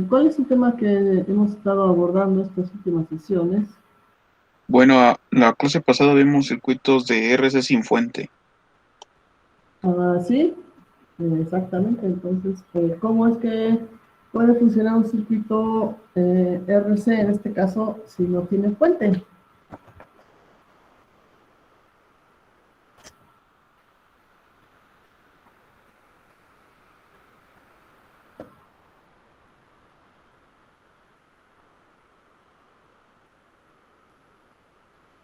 ¿Cuál es el tema que hemos estado abordando estas últimas sesiones? Bueno, la clase pasada vimos circuitos de RC sin fuente. Sí, exactamente. Entonces, ¿cómo es que puede funcionar un circuito RC en este caso si no tiene fuente?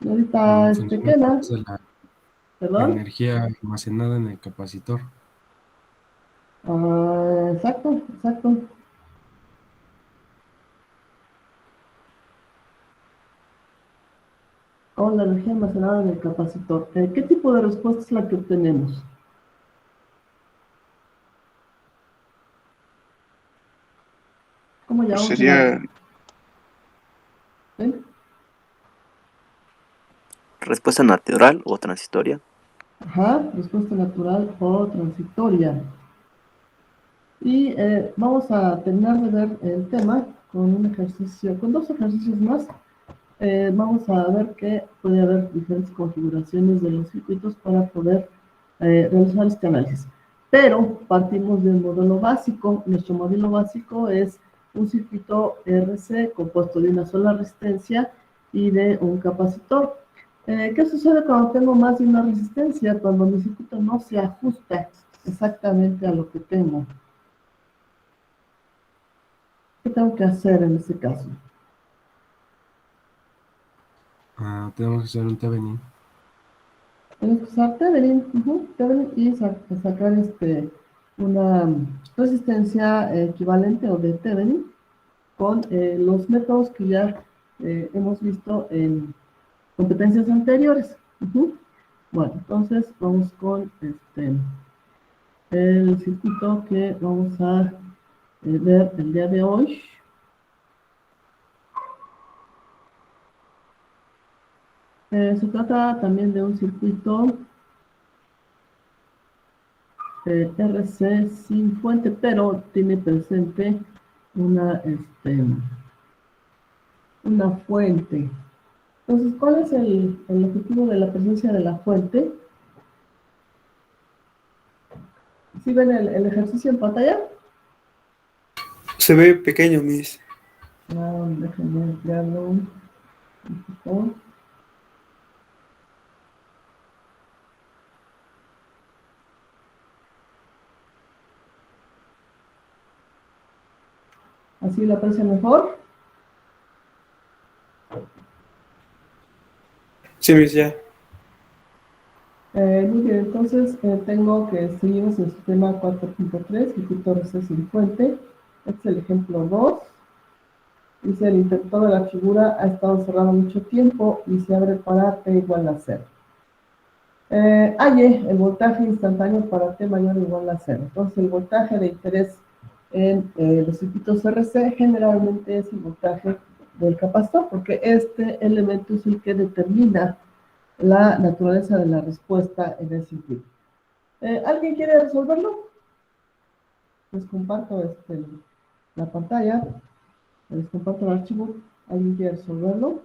Ahorita, Funciona ¿qué a más? través de la ¿Perdón? energía almacenada en el capacitor. Exacto, exacto. Con la energía almacenada en el capacitor. ¿Qué tipo de respuesta es la que obtenemos? ¿Cómo Pues llamamos a la sería, respuesta? ¿Sí? Respuesta natural o transitoria. Ajá, respuesta natural o transitoria. Y vamos a terminar de ver el tema con un ejercicio, con dos ejercicios más. Vamos a ver que puede haber diferentes configuraciones de los circuitos para poder realizar este análisis. Pero partimos de un modelo básico. Nuestro modelo básico es un circuito RC compuesto de una sola resistencia y de un capacitor. ¿Qué sucede cuando tengo más de una resistencia? Cuando mi circuito no se ajusta exactamente a lo que tengo. ¿Qué tengo que hacer en este caso? Tenemos que hacer un Thevenin. Tenemos que usar Thevenin, Thevenin y sacar una resistencia equivalente o de Thevenin con los métodos que ya hemos visto en competencias anteriores. Bueno, entonces vamos con el circuito que vamos a ver el día de hoy. Se trata también de un circuito RC sin fuente, pero tiene presente una, una fuente. Entonces, ¿cuál es el objetivo de la presencia de la fuente? ¿Sí ven el ejercicio en pantalla? Se ve pequeño, Miss. Déjenme ampliarlo un poco. ¿Así lo aprecian mejor? Sí, Miss, ya. Muy bien, entonces tengo que seguimos el sistema 4.3, circuito RC sin fuente. Este es el ejemplo 2. Dice, el interruptor de la figura ha estado cerrado mucho tiempo y se abre para T igual a 0. Halle el voltaje instantáneo para T mayor o igual a 0. Entonces, el voltaje de interés en los circuitos RC generalmente es el voltaje del capacitor, porque este elemento es el que determina la naturaleza de la respuesta en el circuito. ¿Alguien quiere resolverlo? Les comparto la pantalla, les comparto el archivo. ¿Alguien quiere resolverlo?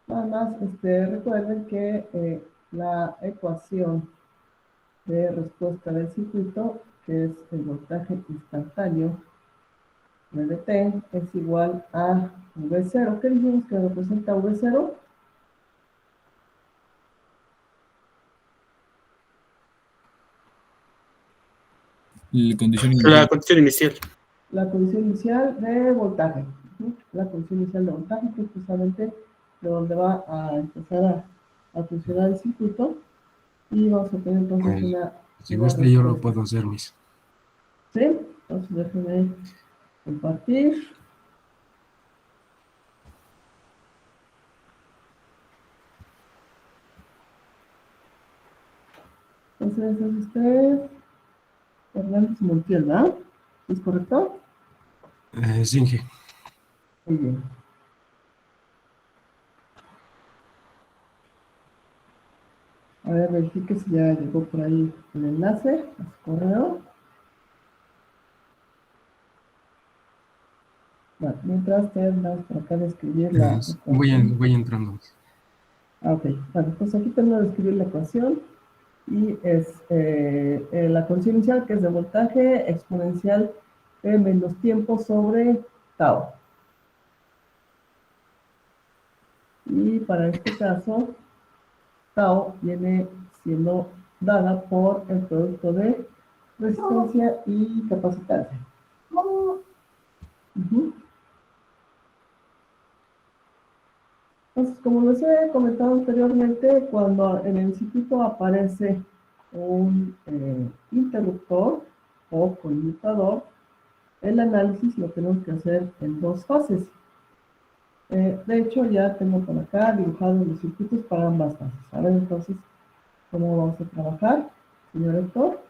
Nada más, recuerden que la ecuación de respuesta del circuito, que es el voltaje instantáneo de T, es igual a V0. ¿Qué dijimos que representa V0? La condición La inicial. condición inicial. La condición inicial de voltaje. La condición inicial de voltaje, que es precisamente de donde va a empezar a funcionar el circuito. Y vamos a tener entonces Si una gusta, yo lo respuesta. puedo hacer, Miss. ¿Sí? Entonces déjenme compartir. Entonces es usted Hernández Montiel, ¿verdad? ¿Es correcto? Singe. Muy bien. A ver, verifique si ya llegó por ahí el enlace a su correo. Bueno, mientras terminamos por acá de escribir la ecuación. Voy entrando. Ah, ok. Bueno, pues aquí tengo de escribir la ecuación y es la condición inicial que es de voltaje exponencial menos tiempo sobre tau. Y para este caso, tau viene siendo dada por el producto de resistencia y capacitancia. Ujú. Entonces, como les he comentado anteriormente, cuando en el circuito aparece un interruptor o conmutador, el análisis lo tenemos que hacer en dos fases. De hecho, ya tengo por acá dibujados los circuitos para ambas fases. A ver, entonces, ¿cómo vamos a trabajar, señor Héctor?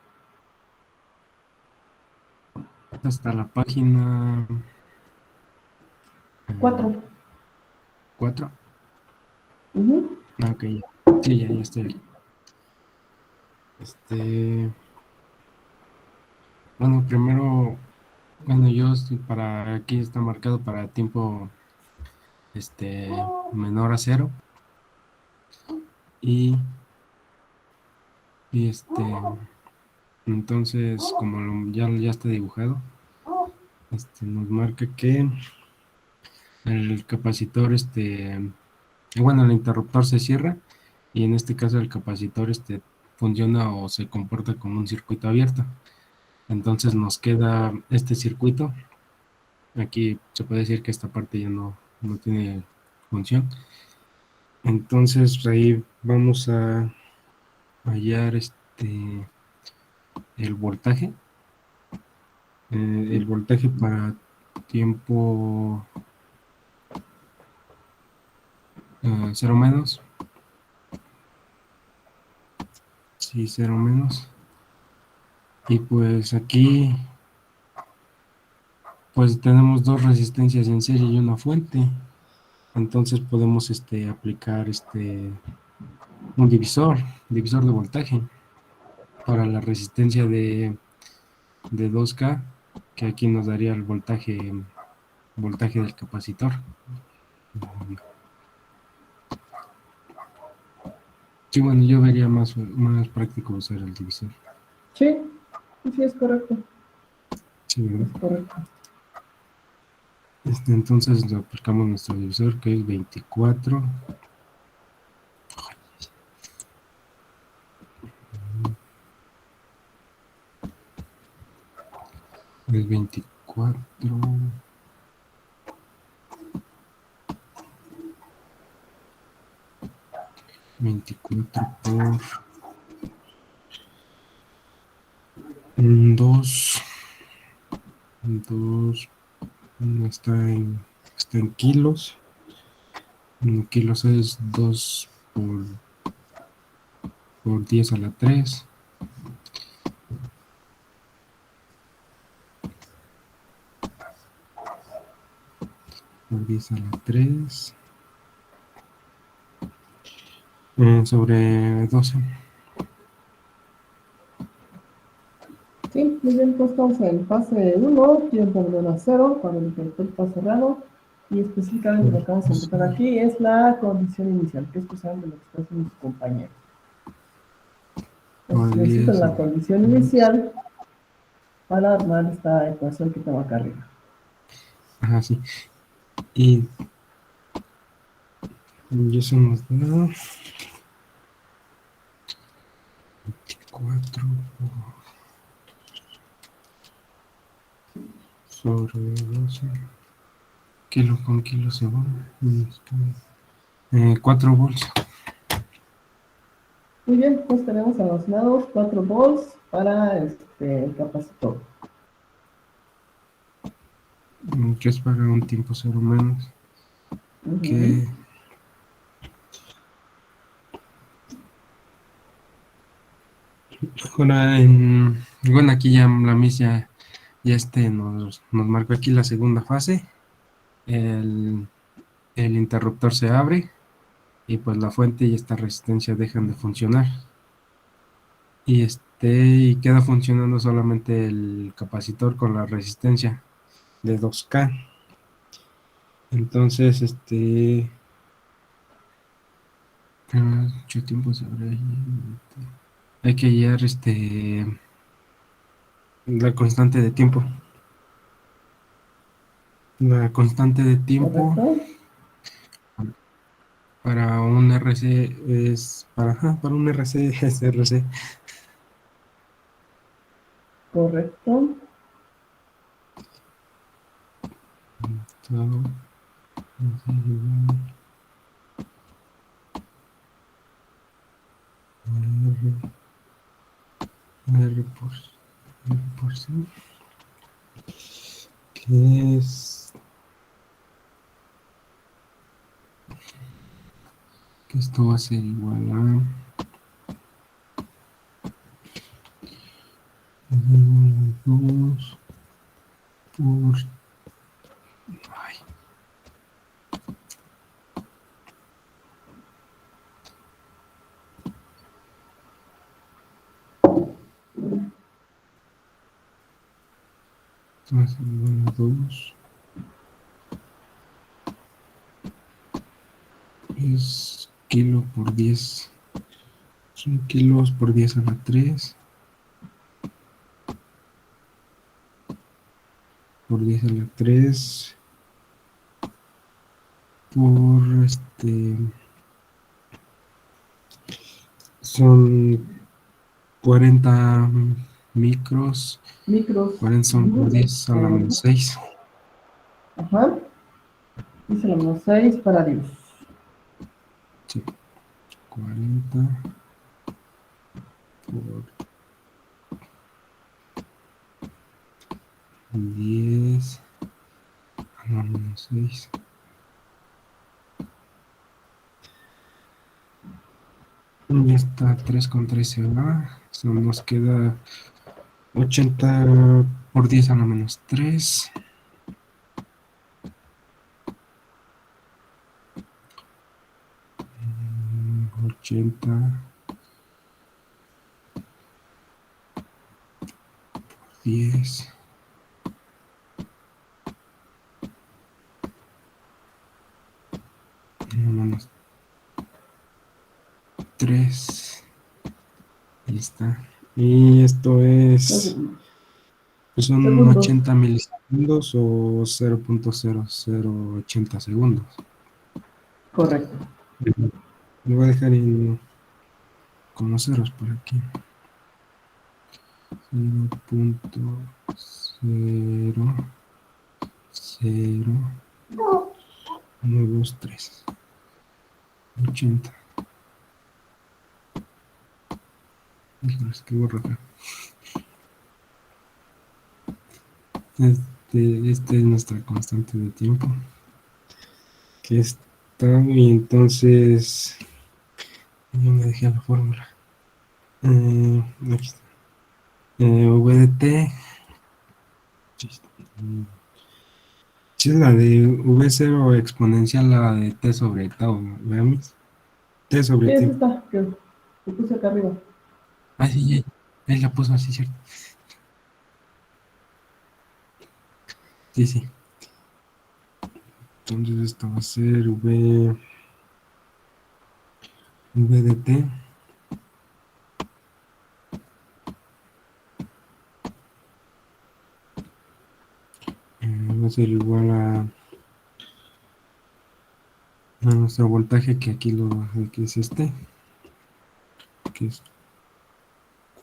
Hasta la página 4. 4. Ujú. Ok, ya. Sí, ya estoy aquí. Bueno, primero, yo para aquí está marcado para tiempo menor a 0 y entonces como ya está dibujado, nos marca que el capacitor bueno, el interruptor se cierra y en este caso el capacitor funciona o se comporta como un circuito abierto. Entonces nos queda este circuito. Aquí se puede decir que esta parte ya no tiene función. Entonces ahí vamos a hallar el voltaje. El voltaje para tiempo 0 menos. Sí, 0 menos. Y pues aquí pues tenemos dos resistencias en serie y una fuente. Entonces podemos aplicar un divisor de voltaje para la resistencia de 2K, que aquí nos daría el voltaje del capacitor. Sí, bueno, yo vería más práctico usar el divisor. Sí, sí, es correcto. Sí, ¿verdad? Es correcto. Entonces lo aplicamos nuestro divisor, que es 24. Es 24. 24 por 2. 2 está en kilos. En kilos es 2 por 10 a la 3. Por 10 a la 3. Sobre 12. Sí, muy bien, pues estamos en fase 1, tiempo menor a 0, cuando el interruptor está cerrado. Y específicamente lo que vamos a encontrar aquí es la condición inicial, que es precisamente lo que está haciendo su compañero. Entonces, necesito la condición inicial para armar esta ecuación que tengo acá arriba. Ajá, sí. Y eso nos da 24 sobre 12. Kilo con kilo se va. 4 volts. Muy bien, pues tenemos almacenados 4 volts para el capacitor. Que es para un tiempo 0 menos. Que bueno, aquí ya la misa ya nos marcó aquí la segunda fase. El interruptor se abre y pues la fuente y esta resistencia dejan de funcionar. y queda funcionando solamente el capacitor con la resistencia de 2K. Entonces, mucho tiempo sobre hay que hallar la constante de tiempo. La constante de tiempo ¿Correcto? para un RC para un RC es RC. Correcto. Todo, R por C, que es que esto va a ser igual a 2 por ay, esto va a ser igual a 2 es kilo por 10, son kilos por 10 a la 3 por 10 a la 3 por son 40 micros, Micros. 40 son por 10 a la menos 6. Ajá. Dice la menos 6 para Dios. Sí, 40 por 10 a la menos 6. Y esta 3 con 3 se va. Eso nos queda 80 por 10 a la menos 3. 80 por 10. Menos 3. Ahí está. Y esto es, pues son Segundos. 80 milisegundos o 0.0080 segundos. Correcto. Lo voy a dejar con los ceros por aquí. 0.00123 80. Híjole, escribo rápido. Esta es nuestra constante de tiempo. Que está, y entonces yo me dejé la fórmula. Aquí está. V de T. Sí, es la de V0 exponencial, la de T sobre tau, ¿veamos? T Sí, sobre es tiempo. esta que puse acá arriba. Ah, sí, ahí la puso así, ¿cierto? Sí, sí. Entonces esto va a ser V de T. Va a ser igual a nuestro voltaje, que aquí que es que es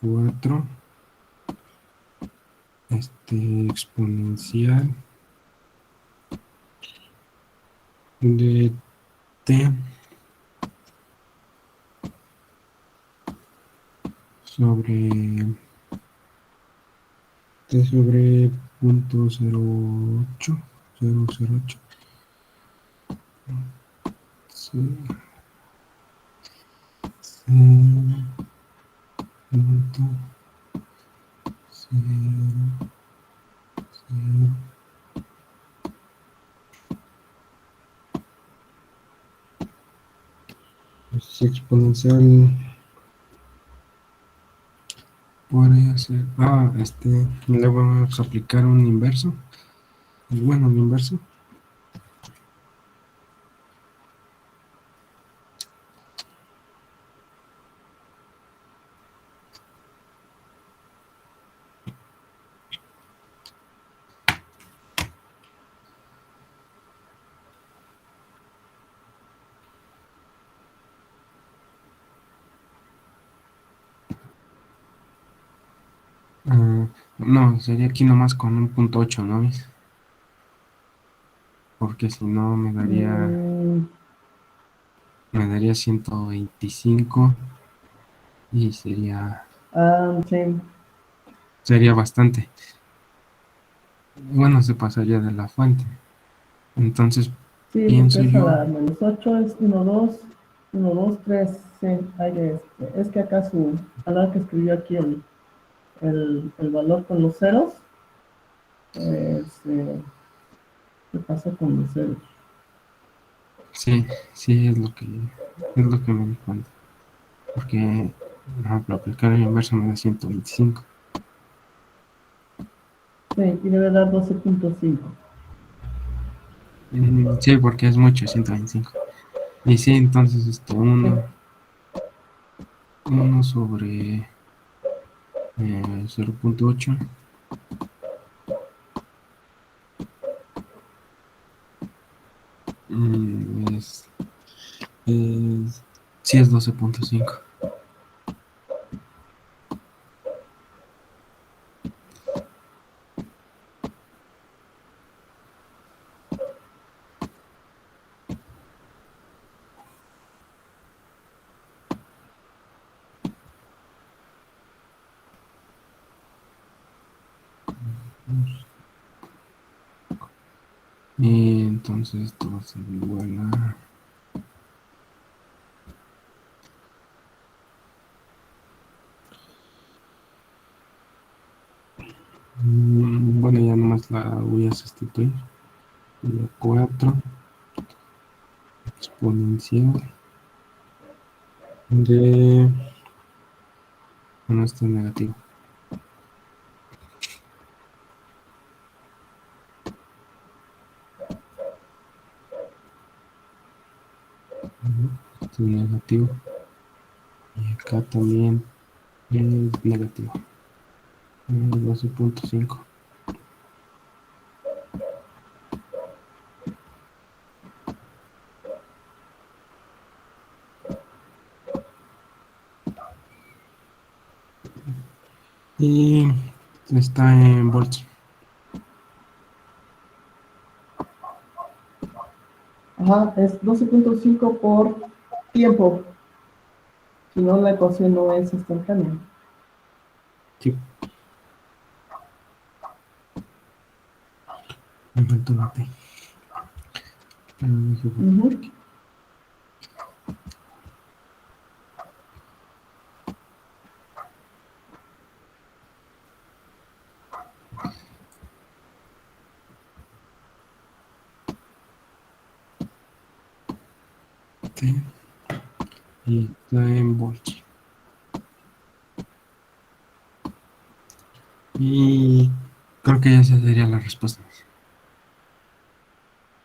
4, exponencial de T sobre T sobre punto 08, 008. Sí, punto 0, 0. Es exponencial Podría ser. Le vamos a aplicar un inverso. Y bueno, un inverso. No, sería aquí nomás con un punto 8, ¿no ves? Porque si no Mm, me daría 125 y sí, sería bastante. Bueno, se pasaría de la fuente. Entonces, sí, porque pienso es a yo, la -8, es 1, 2, 3, sí, es que acá a la hora que escribió aquí el valor con los ceros, se pasó con los ceros. sí, sí, es lo que me di cuenta. Porque, por ejemplo, aplicar el inverso me da 125. Sí, y debe dar 12.5. Sí, porque es mucho, 125. Y sí, entonces Sí, 1 sobre 0.8 es, sí es 12.5. Y entonces esto va a ser igual a... Bueno, ya nomás la voy a sustituir. La 4 exponencial de... Bueno, esto es negativo. Esto es negativo. Y acá también es negativo. 12.5. Y está en volts. ajá, es 12.5 por tiempo, si no la ecuación no es instantánea. Sí, me faltó la T. Ujú. T. Y está en volts. Y creo que esa sería la respuesta.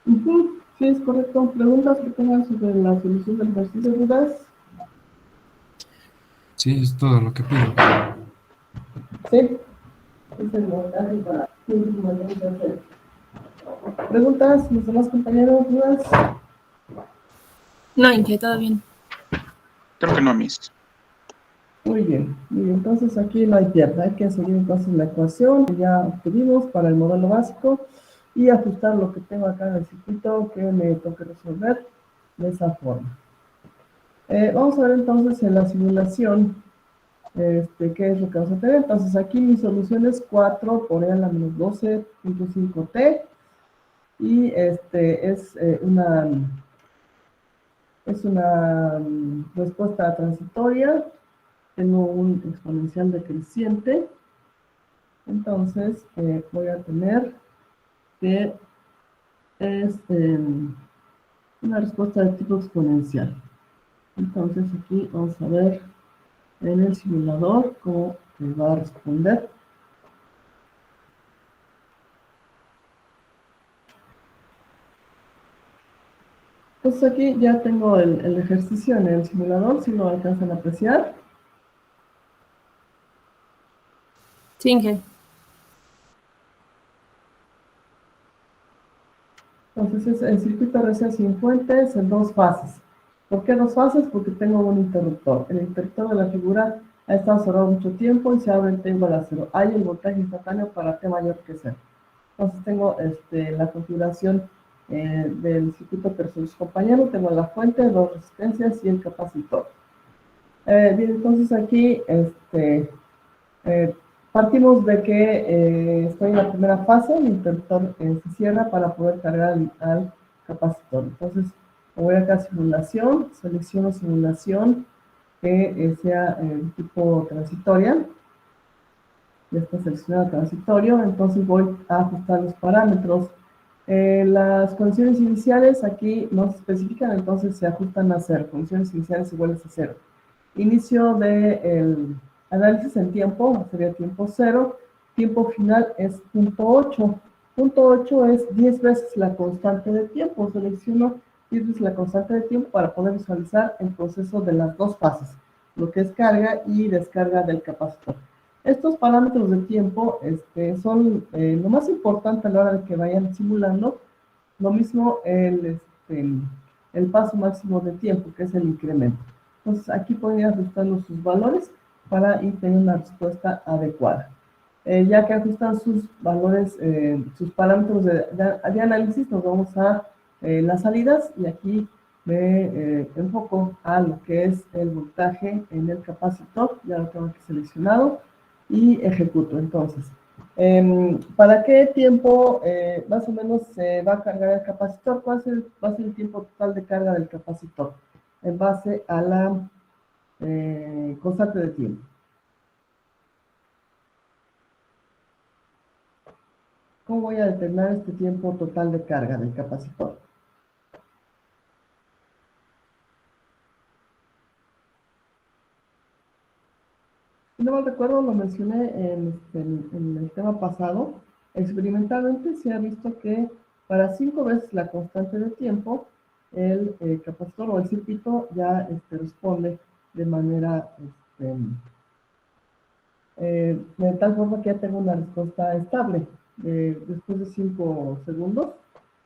Ujú, sí, es correcto. ¿Preguntas que tengan sobre la solución del ejercicio, dudas? Sí, es todo lo que pido. Sí. Es el montaje para sí, hacer. ¿Preguntas, mis demás compañeros, dudas? No, Inge, todo bien. Creo que no, Miss. Muy bien, muy bien. Entonces aquí no hay pierde. Hay que seguir entonces la ecuación que ya obtuvimos para el modelo básico y ajustar lo que tengo acá en el circuito que me toque resolver de esa forma. Vamos a ver entonces en la simulación qué es lo que vamos a tener. Entonces aquí mi solución es 4 por e a la menos 12.5t y es una respuesta transitoria. Tengo un exponencial decreciente. Entonces voy a tener que es una respuesta de tipo exponencial. Entonces aquí vamos a ver en el simulador cómo va a responder. Entonces aquí ya tengo el ejercicio en el simulador, si lo alcanzan a apreciar. Sí, Inge. Entonces es el circuito RC sin fuentes en dos fases. ¿Por qué dos fases? Porque tengo un interruptor. El interruptor de la figura ha estado cerrado mucho tiempo y se abre el T igual a 0. Hay el voltaje instantáneo para T mayor que 0. Entonces tengo la configuración del circuito versus compañero. Tengo la fuente, dos resistencias y el capacitor. Bien, entonces aquí partimos de que estoy en la primera fase, el interruptor se cierra para poder cargar al capacitor. Entonces, me voy acá a simulación, selecciono simulación que sea tipo transitoria. Ya está seleccionado transitorio, entonces voy a ajustar los parámetros. Las condiciones iniciales aquí no se especifican, entonces se ajustan a 0. Condiciones iniciales iguales a 0. Inicio del análisis en tiempo, sería tiempo 0. Tiempo final es punto 8. Punto 8 es 10 veces la constante de tiempo. Selecciono 10 veces la constante de tiempo para poder visualizar el proceso de las dos fases, lo que es carga y descarga del capacitor. Estos parámetros de tiempo son lo más importante a la hora de que vayan simulando. Lo mismo el paso máximo de tiempo, que es el incremento. Entonces aquí pueden ir ajustando sus valores para ir teniendo una respuesta adecuada. Ya que ajustan sus valores, sus parámetros de análisis, nos vamos a las salidas y aquí me enfoco a lo que es el voltaje en el capacitor. Ya lo tengo aquí seleccionado y ejecuto. Entonces, ¿para qué tiempo más o menos se va a cargar el capacitor? ¿Cuál va a ser el tiempo total de carga del capacitor? En base a la constante de tiempo. ¿Cómo voy a determinar este tiempo total de carga del capacitor? Si no mal recuerdo, lo mencioné en el tema pasado. Experimentalmente se ha visto que para 5 veces la constante de tiempo, el capacitor o el circuito ya responde de manera, de tal forma que ya tengo una respuesta estable. Después de 5 segundos,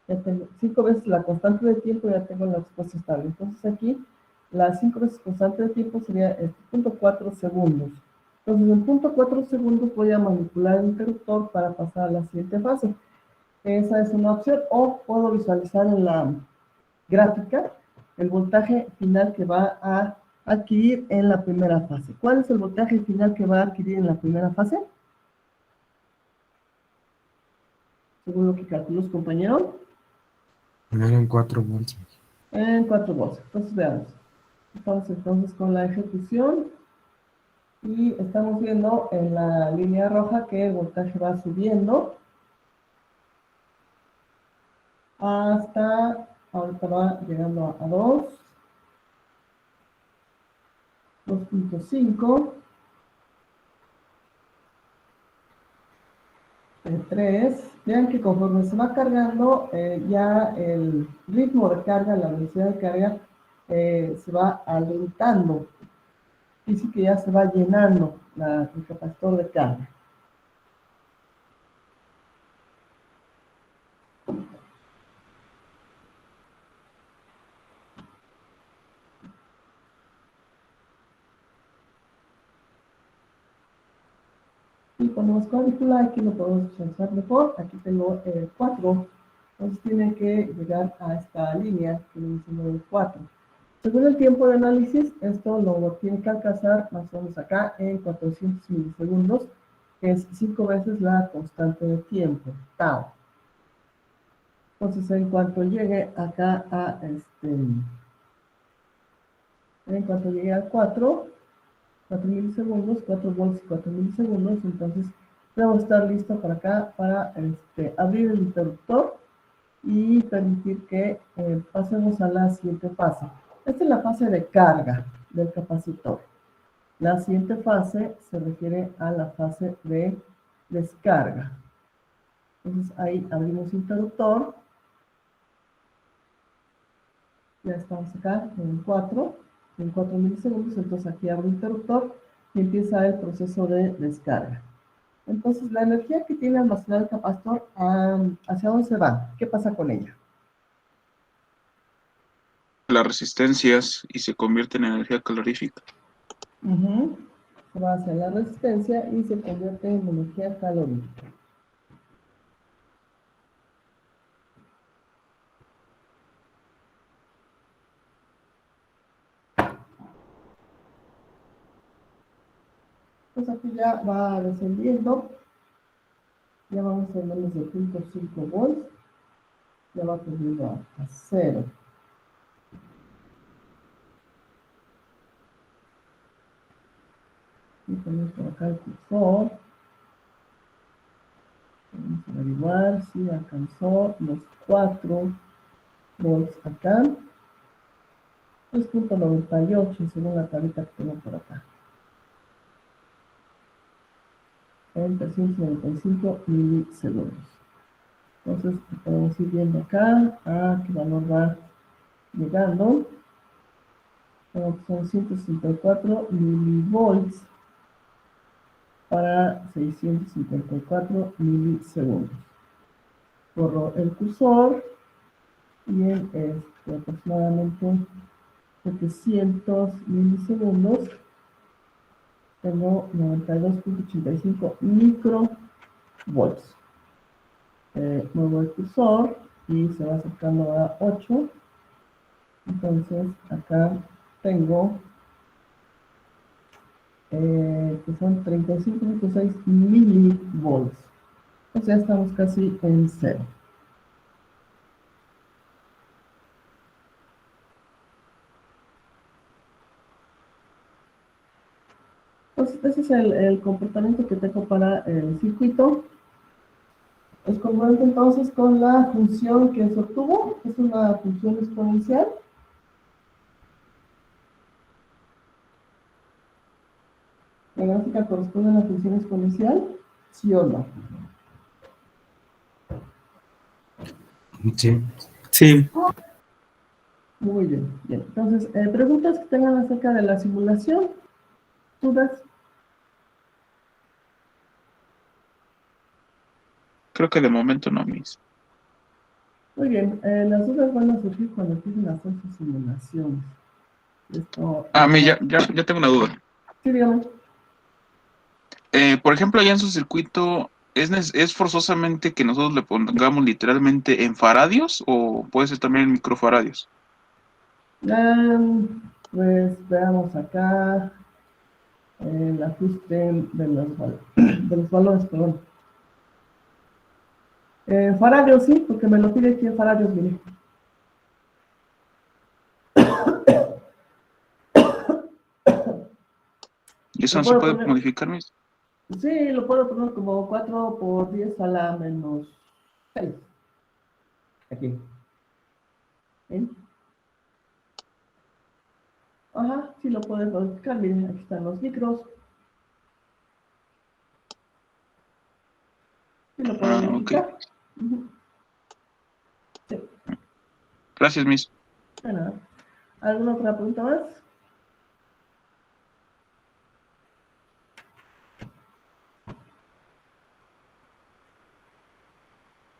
ya tengo 5 veces la constante de tiempo, ya tengo la respuesta estable. Entonces aquí, las 5 veces constante de tiempo sería 0.4 segundos. Entonces, en 0.4 segundos voy a manipular el interruptor para pasar a la siguiente fase. Esa es una opción, o puedo visualizar en la gráfica el voltaje final que va a adquirir en la primera fase. ¿Cuál es el voltaje final que va a adquirir en la primera fase? Según lo que calculó su compañero. Eran 4 volts. En 4 volts. Entonces veamos. Estamos entonces con la ejecución y estamos viendo en la línea roja que el voltaje va subiendo hasta, ahorita va llegando a 2, 2.5, 3. Vean que conforme se va cargando, ya el ritmo de carga, la velocidad de carga, se va alentando. Dice que ya se va llenando el capacitor de carga. Y ponemos cuadrícula, aquí lo podemos visualizar mejor. Aquí tengo 4. Entonces tiene que llegar a esta línea que viene siendo el 4. Según el tiempo de análisis, esto lo tiene que alcanzar más o menos acá en 400 milisegundos, que es 5 veces la constante de tiempo, tau. Entonces, en cuanto llegue acá a en cuanto llegue a 4 milisegundos, 4 volts y 4 milisegundos, entonces debo estar listo para acá para abrir el interruptor y permitir que pasemos a la siguiente fase. Esta es la fase de carga del capacitor. La siguiente fase se refiere a la fase de descarga. Entonces ahí abrimos interruptor. Ya estamos acá en 4 milisegundos. Entonces aquí abro interruptor y empieza el proceso de descarga. Entonces la energía que tiene almacenado el capacitor, ¿hacia dónde se va? ¿Qué pasa con ella? Las resistencias y se convierte en energía calorífica. Se va hacia la resistencia y se convierte en energía calorífica. Pues aquí ya va descendiendo. Ya vamos a menos de 0.5 volts. Ya va tendiendo a 0. Y ponemos por acá el cursor. Vamos a averiguar si alcanzó los 4 volts acá. 3.98 según la tablita que tengo por acá. En 395 milisegundos. Entonces podemos ir viendo acá a qué valor va llegando. Son 164 milivolts para 654 milisegundos. Corro el cursor y en aproximadamente 700 milisegundos tengo 92.85 microvolts. Muevo el cursor y se va acercando a 8. Entonces acá tengo que son 35.6 milivolts. O sea, estamos casi en 0. Entonces, ese es el comportamiento que tengo para el circuito. Es congruente entonces con la función que se obtuvo. Es una función exponencial. La gráfica corresponde a una función exponencial, ¿sí o no? Sí. Sí. Muy bien, bien. Entonces, preguntas que tengan acerca de la simulación, dudas. Creo que de momento no, Miss. Muy bien, las dudas van a surgir cuando empiecen a hacer sus simulaciones. Esto, Ya tengo una duda. sí, dígame. Por ejemplo, allá en su circuito, ¿es forzosamente que nosotros le pongamos literalmente en faradios o puede ser también en microfaradios? Pues veamos acá el ajuste de los valores, perdón. Faradios, sí, porque me lo pide aquí en faradios, mire. ¿Y eso Lo no se puedo puede poner, modificar, Miss? sí, lo puedo poner como 4 por 10 a la menos 6. Aquí. ¿Ven? Ajá, sí lo puedes modificar. Miren, aquí están los micros. Sí lo puedo Ok. modificar. Ujú. Sí, Gracias, Miss. de nada. ¿Alguna otra pregunta más?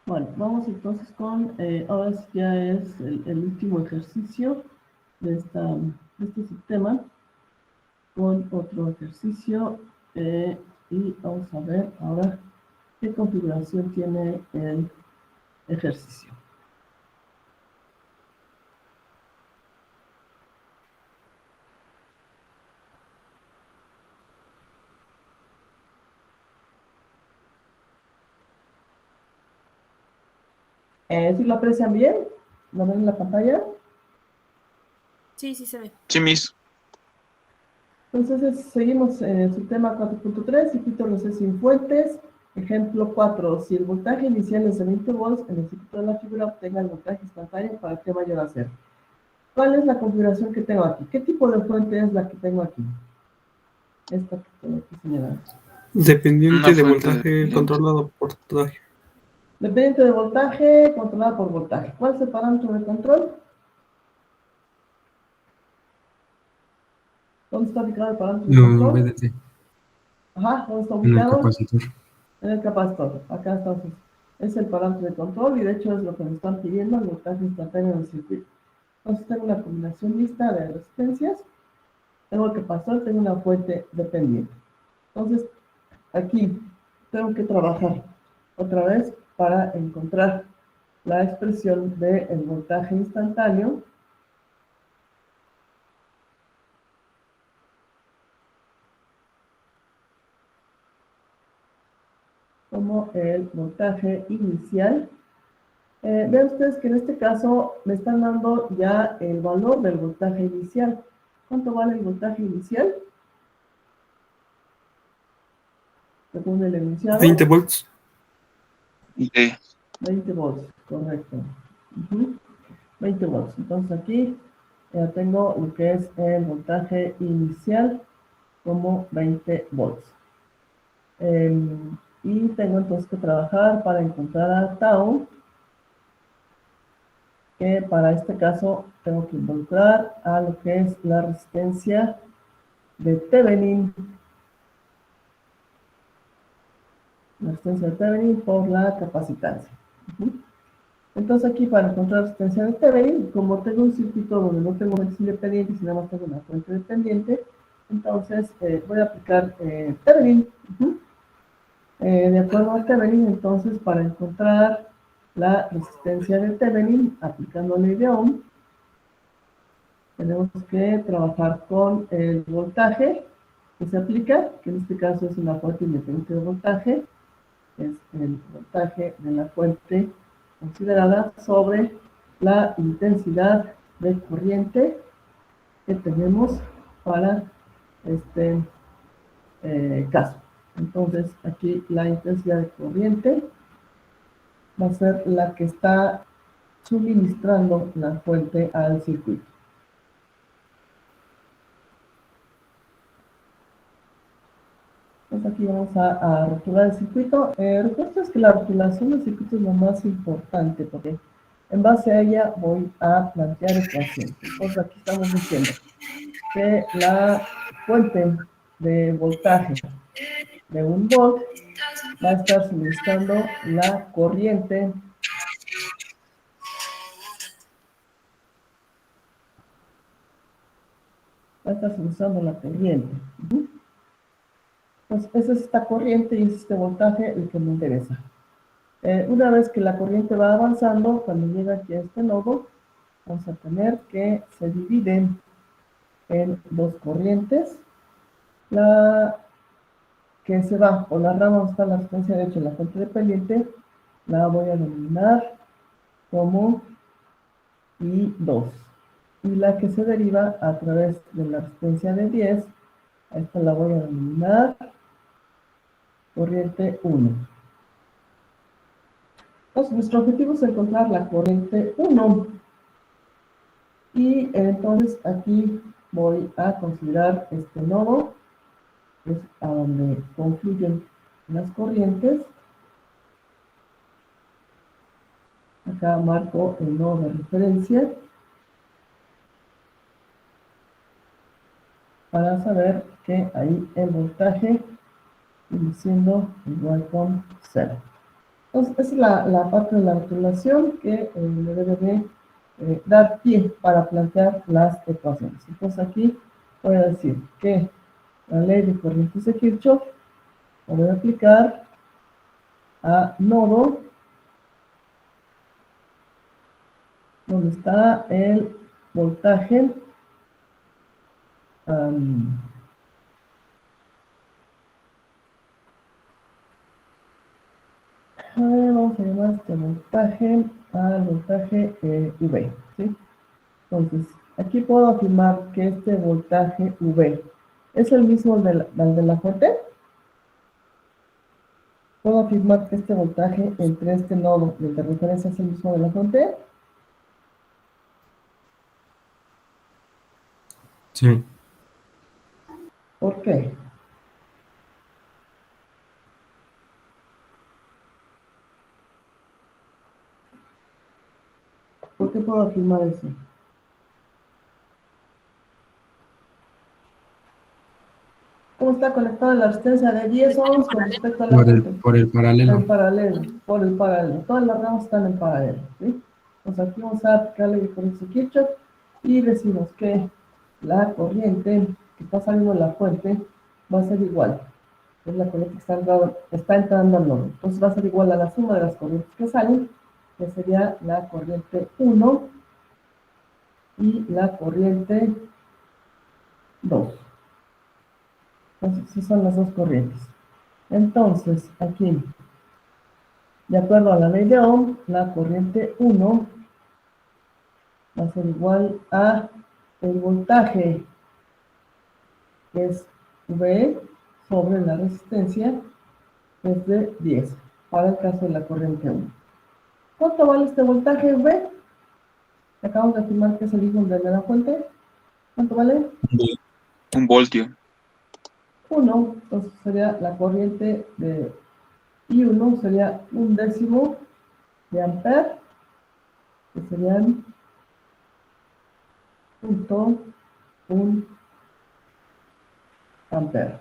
Bueno, vamos entonces con, ahora sí ya es el último ejercicio de este sistema, con otro ejercicio, y vamos a ver ahora qué configuración tiene el ejercicio. ¿Sí lo aprecian bien? ¿Lo ven en la pantalla? Sí, sí se ve. Sí, Miss. Entonces seguimos en el sistema 4.3, circuito RC sin fuentes. Ejemplo 4, si el voltaje inicial es de 20 volts, en el circuito de la figura obtenga el voltaje instantáneo para qué mayor a ser. ¿Cuál es la configuración que tengo aquí? ¿Qué tipo de fuente es la que tengo aquí? esta que tengo aquí señalada. Dependiente Una de fuente voltaje dependiente. controlado por voltaje. Dependiente de voltaje, controlada por voltaje. ¿Cuál es el parámetro de control? ¿Dónde está ubicado el parámetro de No, control? VDC, Ajá, ¿dónde está en el ubicado? capacitor. En el capacitor. Acá entonces es el parámetro de control y de hecho es lo que me están pidiendo, el voltaje instantáneo del circuito. Entonces tengo una combinación mixta de resistencias, tengo el capacitor, tengo una fuente dependiente. Entonces aquí tengo que trabajar otra vez para encontrar la expresión del voltaje instantáneo como el voltaje inicial. Vean ustedes que en este caso me están dando ya el valor del voltaje inicial. ¿Cuánto vale el voltaje inicial? Según el enunciado. 20 volts. De 20 volts, correcto. 20 volts. Entonces aquí ya tengo lo que es el voltaje inicial como 20 volts. Y tengo entonces que trabajar para encontrar a tau, que para este caso tengo que involucrar a lo que es la resistencia de Thevenin. La resistencia de Thevenin por la capacitancia. Entonces aquí para encontrar resistencia de Thevenin, como tengo un circuito donde no tengo fuentes independientes y nada más tengo una fuente dependiente, entonces voy a aplicar Thevenin. De acuerdo a Thevenin, entonces para encontrar la resistencia de Thevenin, aplicando ley de Ohm, tenemos que trabajar con el voltaje que se aplica, que en este caso es una fuente independiente de voltaje, es el voltaje de la fuente considerada sobre la intensidad de corriente que tenemos para este caso. Entonces, aquí la intensidad de corriente va a ser la que está suministrando la fuente al circuito. Entonces aquí vamos a rotular el circuito. Recuerden que la rotulación del circuito es lo más importante porque en base a ella voy a plantear ecuaciones. Entonces aquí estamos diciendo que la fuente de voltaje de 1 volt va a estar suministrando la corriente va a estar suministrando la corriente. Pues esa es esta corriente y es este voltaje el que me interesa. Una vez que la corriente va avanzando, cuando llega aquí a este nodo, vamos a tener que se dividen en dos corrientes. La que se va por la rama donde está la resistencia derecha y la fuente dependiente, la voy a denominar como I2. Y la que se deriva a través de la resistencia de 10, a esta la voy a denominar corriente 1. Entonces, nuestro objetivo es encontrar la corriente 1. Y entonces aquí voy a considerar este nodo, que es a donde confluyen las corrientes. Acá marco el nodo de referencia para saber que ahí el voltaje viene siendo igual con 0. Entonces, esa es la parte de la rotulación que le debe de dar pie para plantear las ecuaciones. Entonces aquí voy a decir que la ley de corrientes de Kirchhoff la voy a aplicar a nodo donde está el voltaje vamos a llamar este voltaje al voltaje V, ¿sí? Entonces, aquí puedo afirmar que este voltaje V es el mismo del de la fuente. Puedo afirmar que este voltaje entre este nodo y el de referencia es el mismo de la fuente. Sí. ¿Por qué? qué puedo afirmar eso? ¿Cómo está conectada la resistencia de 10 ohms con respecto a la fuente? Por el paralelo. En paralelo, por el paralelo. Todas las ramas están en paralelo, ¿sí? Entonces aquí vamos a aplicar la diferencia de Kirchhoff y decimos que la corriente que está saliendo de la fuente va a ser igual. Es la corriente que está entrando al nodo. Entonces va a ser igual a la suma de las corrientes que salen, que sería la corriente 1 y la corriente 2. Entonces, esas son las dos corrientes. Entonces, aquí, de acuerdo a la ley de Ohm, la corriente 1 va a ser igual a el voltaje, que es V, sobre la resistencia, que es de 10, para el caso de la corriente 1. ¿Cuánto vale este voltaje V? Acabamos de afirmar que es el mismo de la fuente. ¿Cuánto vale? Un voltio. 1, entonces sería la corriente de I1, sería 1/10 de ampere, que serían 0.1 ampere.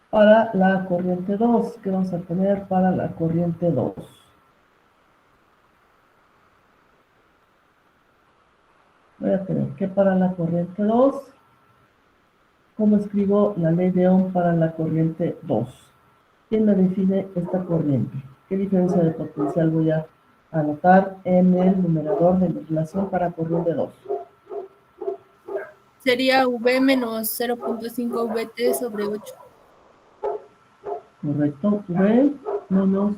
Para la corriente 2, ¿qué vamos a tener para la corriente 2? Voy a tener que para la corriente 2, ¿cómo escribo la ley de Ohm para la corriente 2? ¿Quién me define esta corriente? ¿Qué diferencia de potencial voy a anotar en el numerador de mi relación para corriente 2? Sería V menos 0.5 VT sobre 8. Correcto. V menos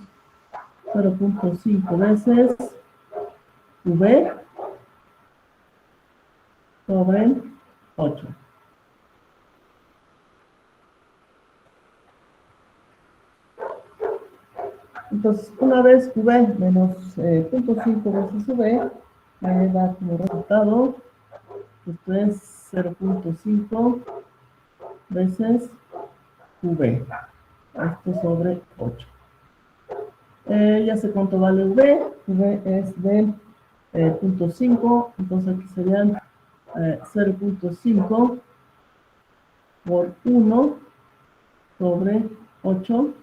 0.5 veces V sobre 8. Entonces, una vez V menos 0.5 veces V, me da como resultado, esto es 0.5 veces V, esto sobre 8. Ya sé cuánto vale V, V es de 0.5, entonces aquí serían 0.5 por 1 sobre 8,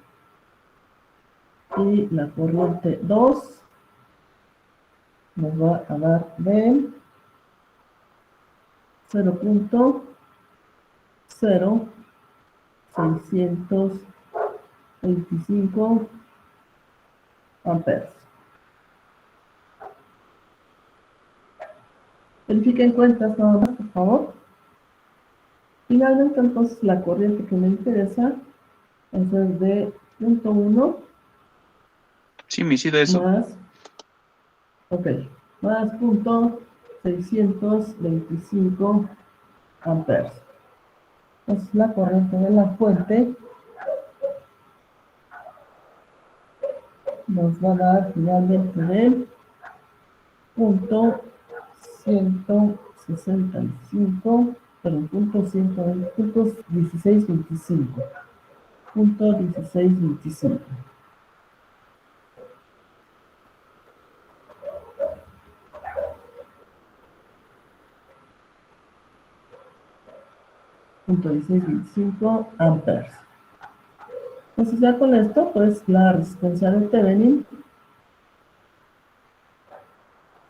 y la corriente 2 nos va a dar de 0.0625 amperes. Verifiquen cuentas nada más, por favor. Finalmente, entonces, la corriente que me interesa es de 0.1 Sí, me hiciste eso. más, más 0.625 amperes. Entonces, la corriente de la fuente nos va a dar finalmente de 0.165, perdón, 0.1625. 0.1625. Punto 1625 amperes. Entonces ya con esto, pues la resistencia de Thevenin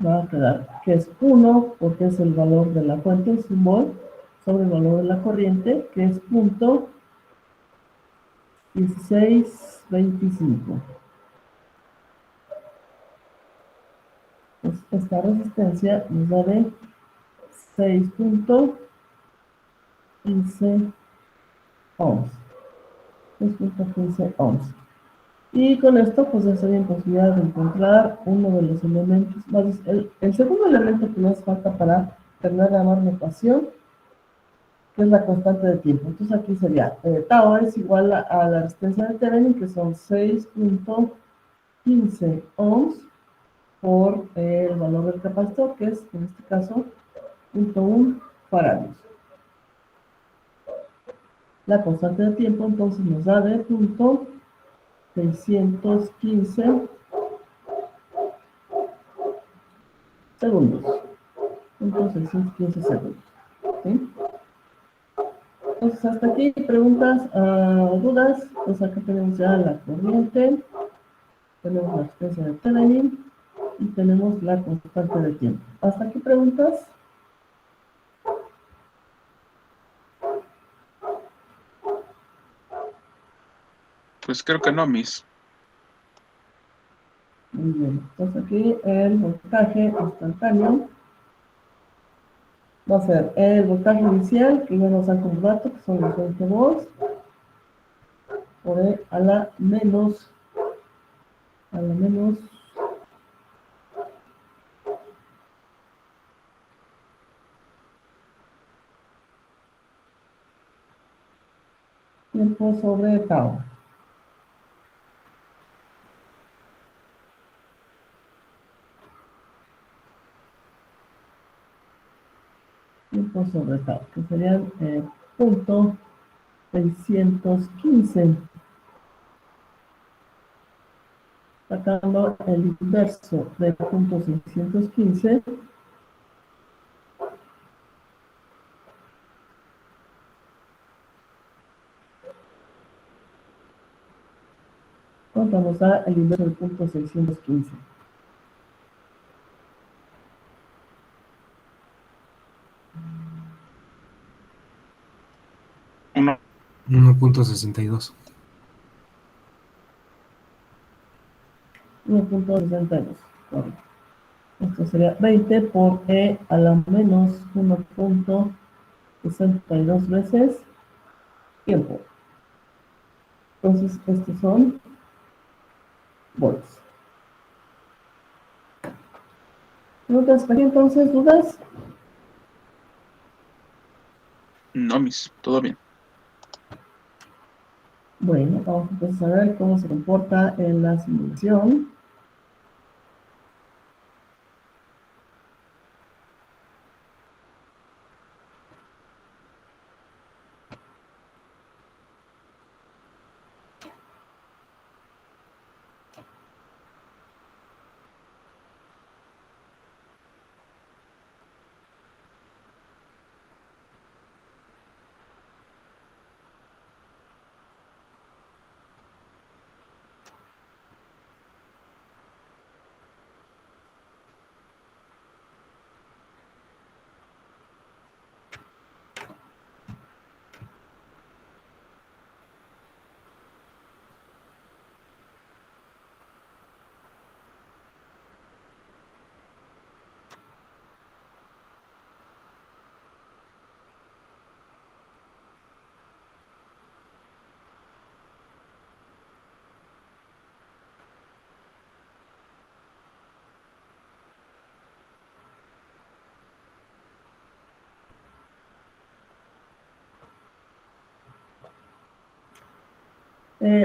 va a quedar que es 1, porque es el valor de la fuente, es un volt, sobre el valor de la corriente, que es 0.1625. Pues esta resistencia nos da de 6.15 ohms. 6.15 ohms. Y con esto, pues ya sería imposibilidad de encontrar uno de los elementos, el segundo elemento que nos falta para terminar de llamar una ecuación, que es la constante de tiempo. Entonces aquí sería, tau es igual a la resistencia de Thevenin, que son 6.15 ohms, por el valor del capacitor, que es, en este caso, 0.1 faradios. La constante de tiempo, entonces, nos da de 0.615 segundos. Punto 615 segundos. ¿Sí? Entonces, hasta aquí, preguntas o dudas. Pues acá tenemos ya la corriente, tenemos la resistencia de Thevenin y tenemos la constante de tiempo. ¿Hasta aquí preguntas? Pues creo que no, Miss. Muy bien. Entonces aquí el voltaje instantáneo va a ser el voltaje inicial, que ya nos dan como dato, que son los 20 volts, por E a la menos, tiempo sobre tau. Tiempo sobre tau, que serían punto 615. Sacando el inverso de punto 615, vamos a el inverso del punto 615. Uno. 1.62. 1.62. Correcto. Esto sería 20 por E a la menos 1.62 veces tiempo. Entonces, estos son volts. ¿Preguntas para aquí entonces? ¿Dudas? No, Miss. Todo bien. Bueno, vamos entonces a ver cómo se comporta en la simulación.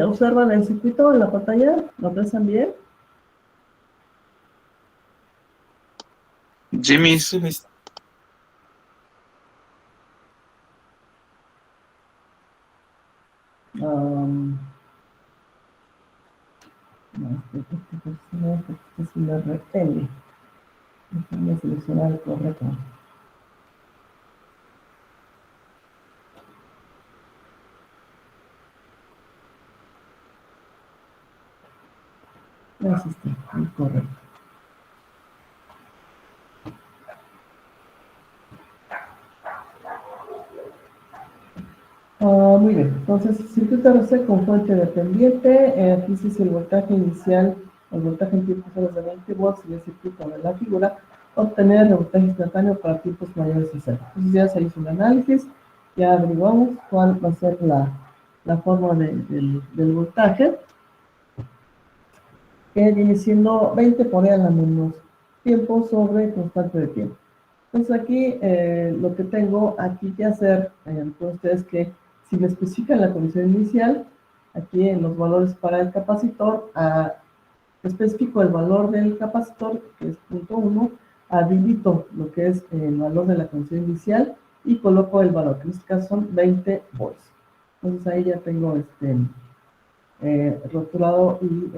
¿Observan el circuito en la pantalla? ¿Lo aprecian bien? Sí, Miss. Sí, Miss. No, este es un RL. Déjame seleccionar el correcto. Ese está, el correcto. Muy bien, entonces circuito RC con fuente dependiente, aquí sí es el voltaje inicial, el voltaje en tiempos ceros de 20 volts y el circuito de la figura, obtener el voltaje instantáneo para tiempos mayores a 0. Entonces ya se hizo un análisis, ya averiguamos cuál va a ser la forma del voltaje, que viene siendo 20 por E a la menos tiempo sobre constante de tiempo. Entonces aquí lo que tengo aquí que hacer con ustedes es que si me especifican la condición inicial, aquí en los valores para el capacitor, especifico el valor del capacitor, que es 0.1, habilito lo que es el valor de la condición inicial y coloco el valor, que en este caso son 20 volts. Entonces ahí ya tengo rotulado y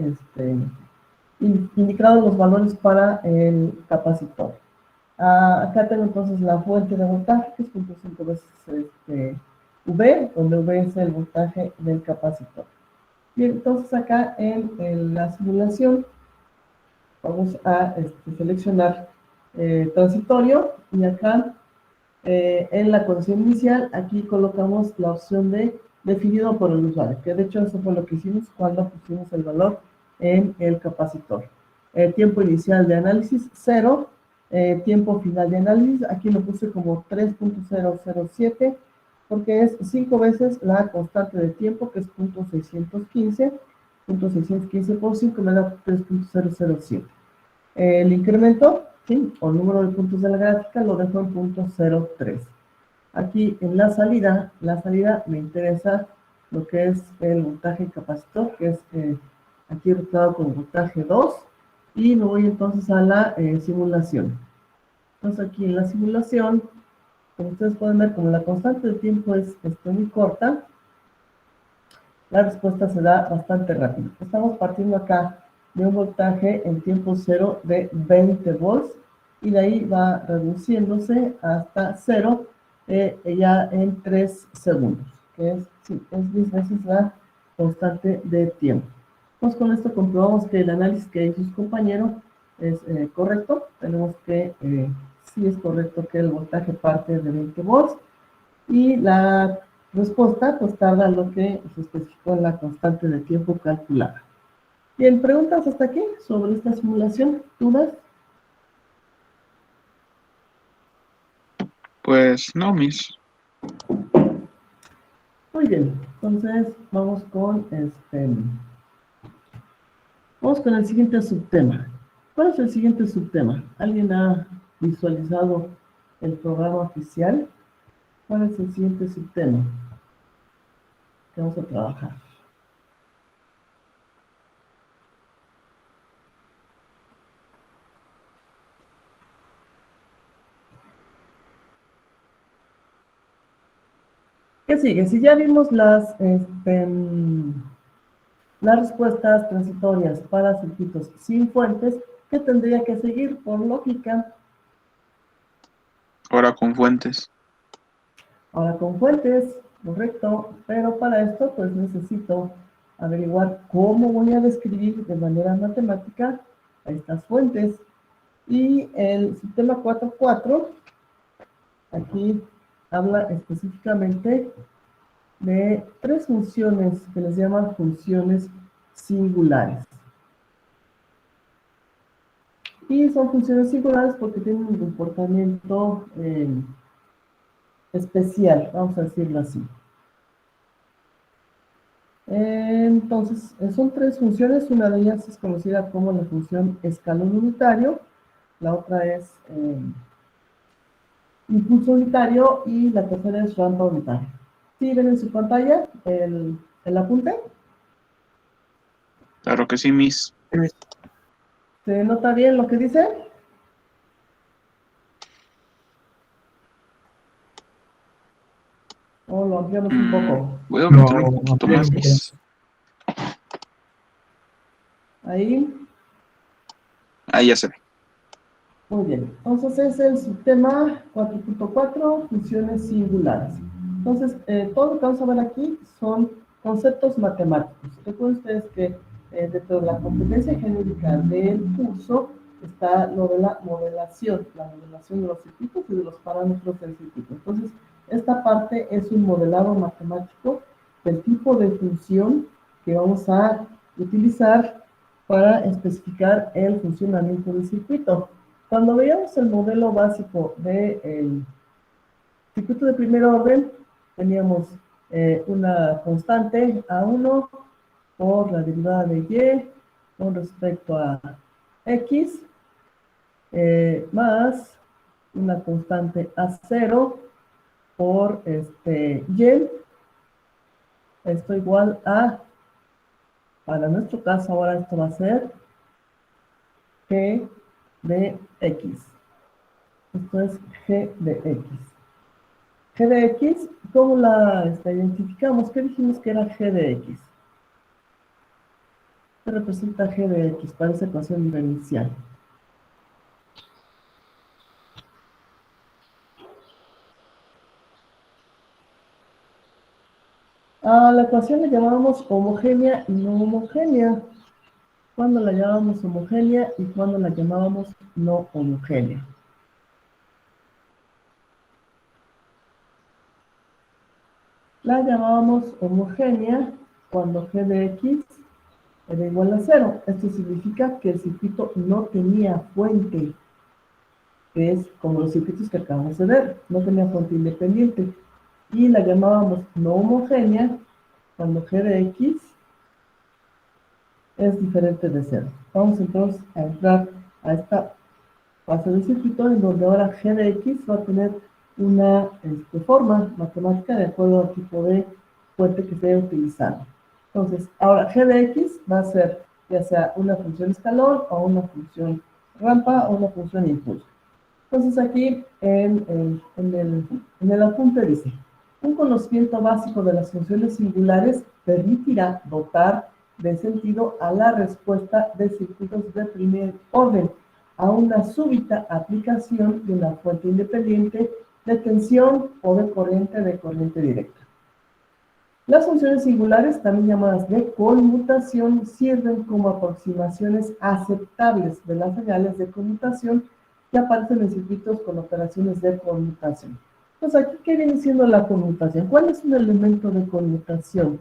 indicado los valores para el capacitor. Acá tengo entonces la fuente de voltaje, que es 0.5 veces V, donde V es el voltaje del capacitor. Bien, entonces acá en la simulación vamos a seleccionar transitorio y acá en la condición inicial, aquí colocamos la opción de definido por el usuario, que de hecho eso fue lo que hicimos cuando pusimos el valor en el capacitor. Tiempo inicial de análisis, 0. Tiempo final de análisis, aquí lo puse como 3.007, porque es 5 veces la constante de tiempo, que es 0.615. 0.615 por 5 me da 3.007. El incremento, ¿sí? O el número de puntos de la gráfica lo dejo en 0.03. Aquí en la salida me interesa lo que es el voltaje capacitor, que es aquí representado con voltaje 2, y me voy entonces a la simulación. Entonces aquí en la simulación, como ustedes pueden ver, como la constante de tiempo es muy corta, la respuesta se da bastante rápido. Estamos partiendo acá de un voltaje en tiempo cero de 20 volts, y de ahí va reduciéndose hasta 0 ya en 3 segundos, que es 10 veces la constante de tiempo. Pues con esto comprobamos que el análisis que hizo su compañero es correcto. Tenemos que sí es correcto que el voltaje parte de 20 volts, y la respuesta pues tarda lo que se especificó en la constante de tiempo calculada. Bien, preguntas hasta aquí sobre esta simulación, ¿dudas? Pues no, Miss. Muy bien, entonces vamos con el siguiente subtema. ¿Cuál es el siguiente subtema? ¿Alguien ha visualizado el programa oficial? ¿Cuál es el siguiente subtema que vamos a trabajar? ¿Qué sigue? Si ya vimos las respuestas transitorias para circuitos sin fuentes, ¿qué tendría que seguir? Por lógica, Ahora con fuentes. ahora con fuentes, correcto, pero para esto pues necesito averiguar cómo voy a describir de manera matemática a estas fuentes. Y el sistema 4.4 aquí habla específicamente de 3 funciones que les llaman funciones singulares. Y son funciones singulares porque tienen un comportamiento especial, vamos a decirlo así. Entonces, son 3 funciones. Una de ellas es conocida como la función escalón unitario, la otra es impulso unitario, y la tercera es rampa unitaria. ¿Sí ven en su pantalla el apunte? Claro que sí, Miss. ¿Se nota bien lo que dice? ¿O lo ampliamos un poco? Voy a aumentar un poquito más, Miss. Ahí. Ahí ya se ve. Muy bien, entonces es el sistema 4.4, funciones singulares. Entonces, todo lo que vamos a ver aquí son conceptos matemáticos. Recuerden ustedes que dentro de la competencia genérica del curso está lo de la modelación de los circuitos y de los parámetros del circuito. Entonces, esta parte es un modelado matemático del tipo de función que vamos a utilizar para especificar el funcionamiento del circuito. Cuando veíamos el modelo básico del circuito de primer orden, teníamos una constante A1 por la derivada de Y con respecto a X, más una constante A0 por Y. Esto igual a, para nuestro caso ahora esto va a ser G de X. Esto es G de X. G de X, ¿cómo la identificamos? ¿Qué dijimos que era G de X? ¿Qué representa G de X para esa ecuación diferencial? A la ecuación le llamábamos homogénea y no homogénea. ¿Cuándo la llamábamos homogénea y cuándo la llamábamos no homogénea? La llamábamos homogénea cuando g de x era igual a 0. Esto significa que el circuito no tenía fuente, que es como los circuitos que acabamos de ver, no tenía fuente independiente. Y la llamábamos no homogénea cuando g de x es diferente de 0. Vamos entonces a entrar a esta fase del circuito en donde ahora g de x va a tener una forma matemática de acuerdo al tipo de fuente que esté utilizando. Entonces, ahora g de x va a ser ya sea una función escalón o una función rampa o una función impulso. Entonces aquí en el apunte dice, un conocimiento básico de las funciones singulares permitirá dotar de sentido a la respuesta de circuitos de primer orden a una súbita aplicación de una fuente independiente de tensión o de corriente directa. Las funciones singulares, también llamadas de conmutación, sirven como aproximaciones aceptables de las señales de conmutación que aparecen en circuitos con operaciones de conmutación. Entonces, aquí, ¿qué viene siendo la conmutación? ¿Cuál es un elemento de conmutación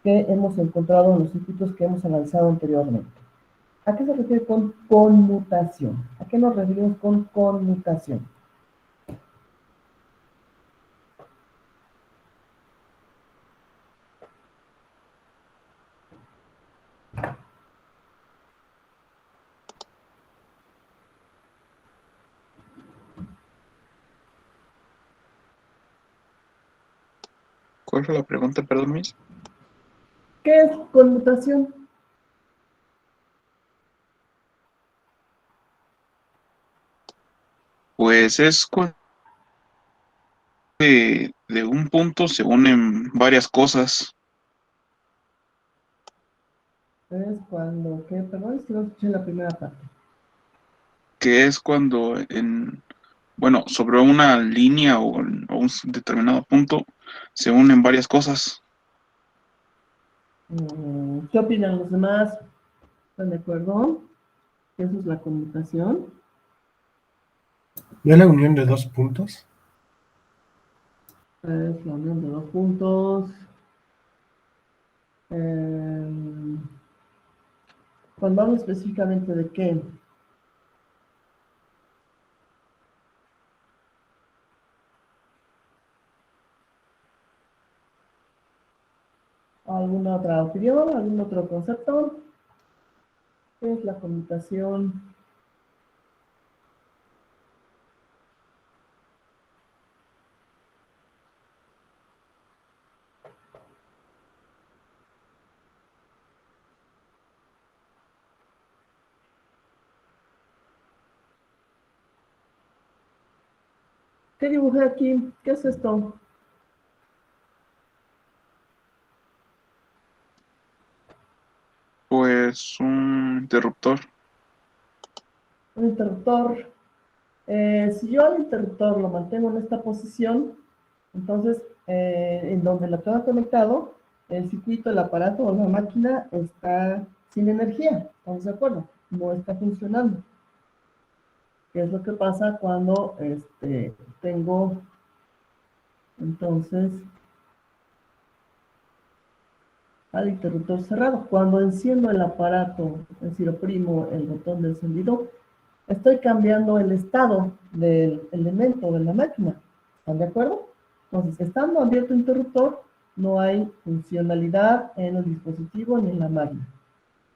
que hemos encontrado en los circuitos que hemos analizado anteriormente? ¿A qué se refiere con conmutación? ¿A qué nos referimos con conmutación? ¿Cuál fue la pregunta, perdón, Miss? ¿Qué es conmutación? Pues es cuando de un punto se unen varias cosas, Es cuando, ¿qué? Perdón, es que no escuché la primera parte. que es cuando bueno, sobre una línea o un determinado punto se unen varias cosas. ¿Qué opinan los demás? ¿Están de acuerdo? ¿Que eso es la conmutación? ¿No es la unión de dos puntos? Es la unión de dos puntos. Cuando hablo específicamente de qué, ¿alguna otra opinión? ¿Algún otro concepto? ¿Qué es la conmutación? ¿Qué dibujé aquí? ¿Qué es esto? Pues un interruptor. Un interruptor. Si yo al interruptor lo mantengo en esta posición, entonces en donde lo tengo conectado, el circuito, el aparato o la máquina está sin energía. ¿Estamos de acuerdo? No está funcionando. ¿Qué es lo que pasa cuando tengo entonces al interruptor cerrado? Cuando enciendo el aparato, es decir, oprimo el botón de encendido, estoy cambiando el estado del elemento de la máquina. ¿Están de acuerdo? Entonces, estando abierto el interruptor, no hay funcionalidad en el dispositivo ni en la máquina.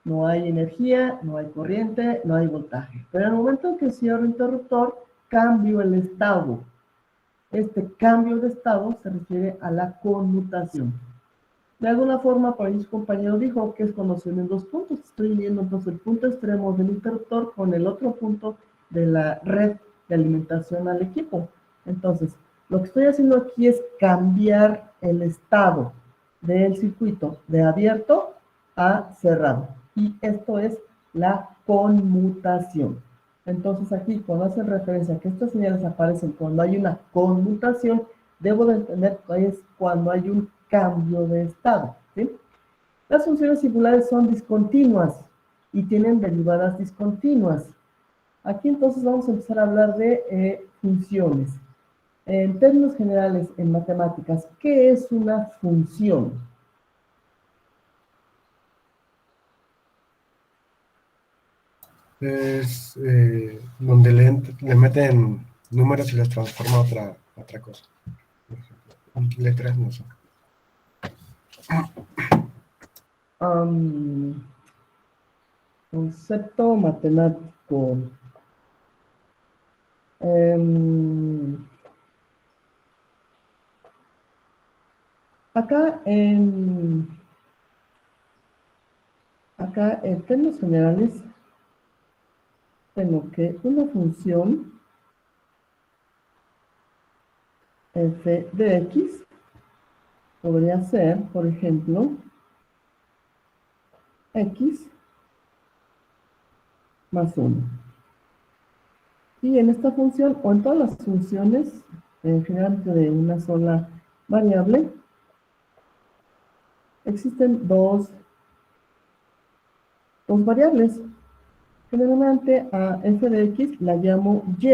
No hay energía, no hay corriente, no hay voltaje. Pero en el momento en que cierro el interruptor, cambio el estado. Este cambio de estado se refiere a la conmutación. De alguna forma, por ahí su compañero dijo que es cuando se unen dos puntos. Estoy uniendo entonces el punto extremo del interruptor con el otro punto de la red de alimentación al equipo. Entonces, lo que estoy haciendo aquí es cambiar el estado del circuito de abierto a cerrado. Y esto es la conmutación. Entonces aquí, cuando hacen referencia a que estas señales aparecen cuando hay una conmutación, debo de entender que es cuando hay un cambio de estado, ¿sí? Las funciones singulares son discontinuas y tienen derivadas discontinuas. Aquí entonces vamos a empezar a hablar de funciones. En términos generales, en matemáticas, ¿qué es una función? Es donde le meten números y los transforma a otra cosa. Por ejemplo, letras no son. Concepto matemático. Acá en términos generales tengo que una función f de x podría ser, por ejemplo, x más 1. Y en esta función, o en todas las funciones, generalmente de una sola variable, existen dos variables. Generalmente a f de x la llamo y.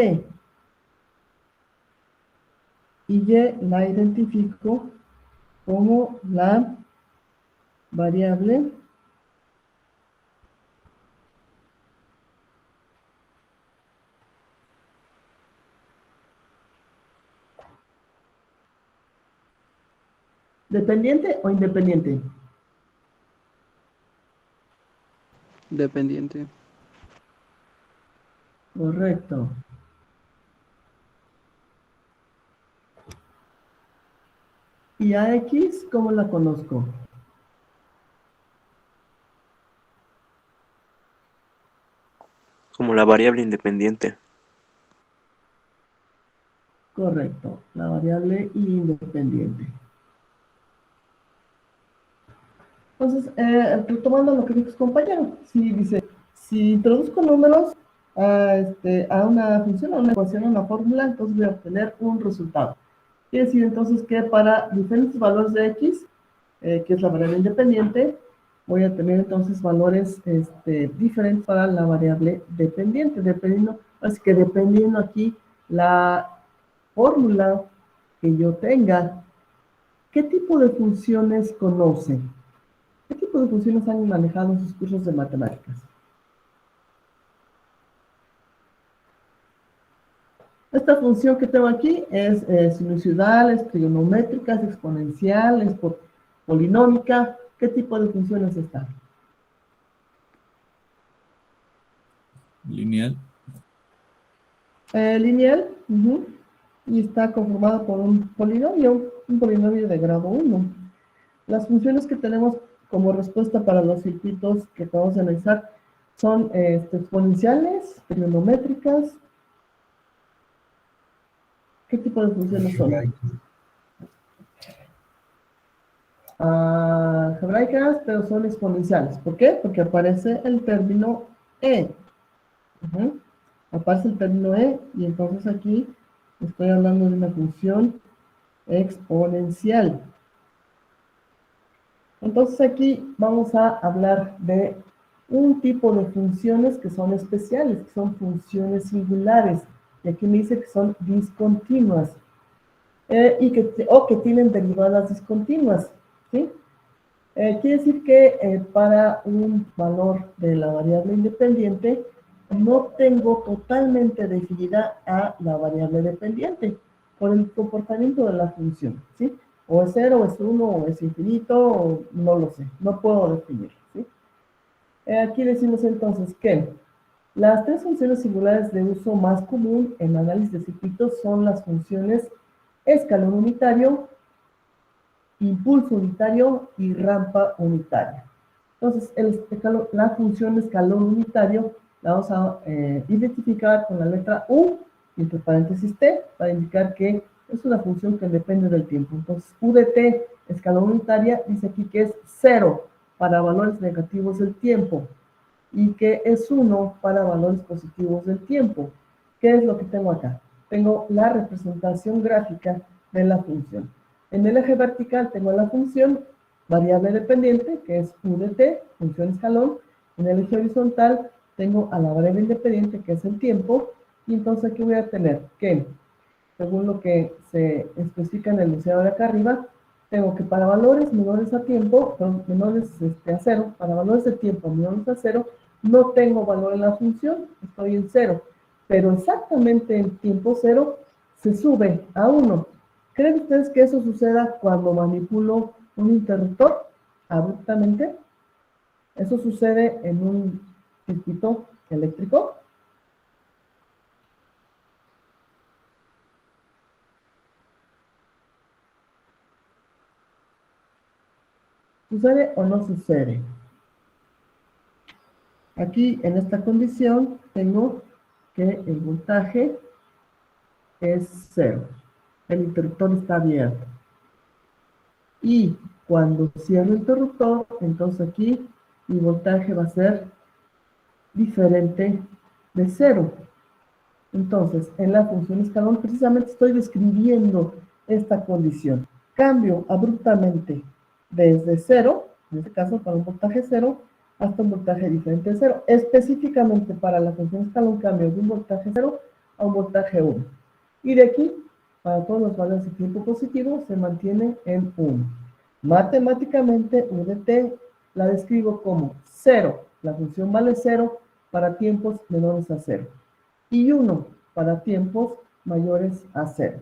Y y la identifico como la variable ¿dependiente o independiente? Dependiente. Correcto. ¿Y a x cómo la conozco? Como la variable independiente. Correcto, la variable independiente. Entonces, retomando lo que dijo su compañero, si dice, si introduzco números a una función, a una ecuación, a una fórmula, entonces voy a obtener un resultado. Quiere decir entonces que para diferentes valores de x, que es la variable independiente, voy a tener entonces valores diferentes para la variable dependiente, así que dependiendo aquí la fórmula que yo tenga, ¿qué tipo de funciones conocen? ¿Qué tipo de funciones han manejado en sus cursos de matemáticas? Esta función que tengo aquí es sinusoidal, es trigonométrica, es exponencial, es polinómica. ¿Qué tipo de funciones están? Lineal. Lineal, y está conformado por un polinomio de grado 1. Las funciones que tenemos como respuesta para los circuitos que vamos a analizar son exponenciales, trigonométricas. ¿Qué tipo de funciones son? Algebraicas, pero son exponenciales. ¿Por qué? Porque aparece el término e. Aparece el término e, y entonces aquí estoy hablando de una función exponencial. Entonces aquí vamos a hablar de un tipo de funciones que son especiales, que son funciones singulares. Y aquí me dice que son discontinuas. O que tienen derivadas discontinuas, ¿sí? Quiere decir que para un valor de la variable independiente, no tengo totalmente definida a la variable dependiente por el comportamiento de la función, ¿sí? O es 0, o es 1, o es infinito, o no lo sé, no puedo definirlo, ¿sí? Aquí decimos entonces que las tres funciones singulares de uso más común en análisis de circuitos son las funciones escalón unitario, impulso unitario y rampa unitaria. Entonces, la función escalón unitario la vamos a identificar con la letra U, entre paréntesis T, para indicar que es una función que depende del tiempo. Entonces, U de T, escalón unitaria, dice aquí que es 0 para valores negativos del tiempo y que es 1 para valores positivos del tiempo. ¿Qué es lo que tengo acá? Tengo la representación gráfica de la función. En el eje vertical tengo la función variable dependiente, que es u de t, función escalón. En el eje horizontal tengo a la variable independiente, que es el tiempo. Y entonces aquí voy a tener que, según lo que se especifica en el enunciado de acá arriba, tengo que para valores menores a tiempo, menores a cero, para valores de tiempo menores a cero, no tengo valor en la función, estoy en cero. Pero exactamente en tiempo cero se sube a 1. ¿Creen ustedes que eso suceda cuando manipulo un interruptor abruptamente? ¿Eso sucede en un circuito eléctrico? ¿Sucede o no sucede? Aquí, en esta condición, tengo que el voltaje es 0. El interruptor está abierto. Y cuando cierro el interruptor, entonces aquí mi voltaje va a ser diferente de 0. Entonces, en la función escalón, precisamente estoy describiendo esta condición. Cambio abruptamente desde 0, en este caso para un voltaje 0, hasta un voltaje diferente de 0. Específicamente para la función escalón, cambio de un voltaje 0 a un voltaje 1. Y de aquí, para todos los valores de tiempo positivo, se mantiene en 1. Matemáticamente, u de t la describo como 0. La función vale 0 para tiempos menores a 0. Y 1 para tiempos mayores a 0.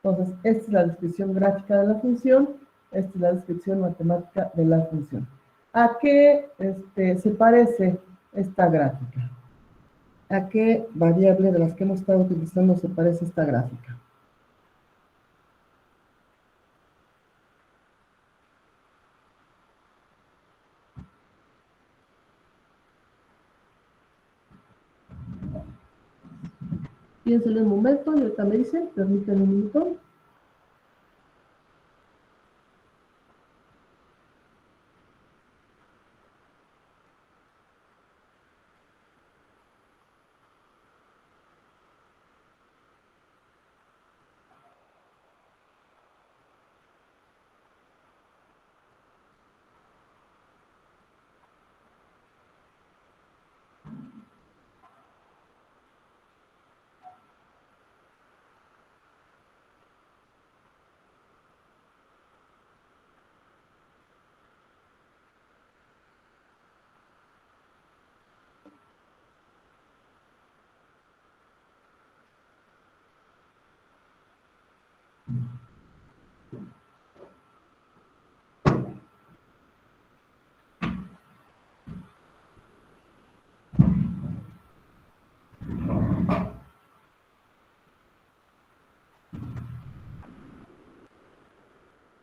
Entonces, esta es la descripción gráfica de la función, esta es la descripción matemática de la función. ¿A qué se parece esta gráfica? ¿A qué variable de las que hemos estado utilizando se parece esta gráfica? Piénsenlo un momento y ahorita me dicen, permítanme un minuto.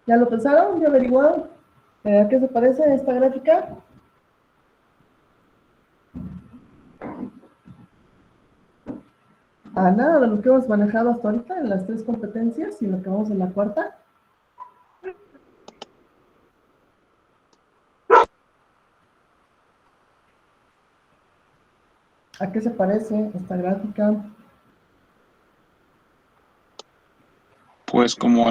¿Ya lo pensaron? ¿Ya averiguaron? ¿A qué se parece esta gráfica? A nada de lo que hemos manejado hasta ahorita en las 3 competencias y lo que vamos en la 4ª. ¿A qué se parece esta gráfica? Pues como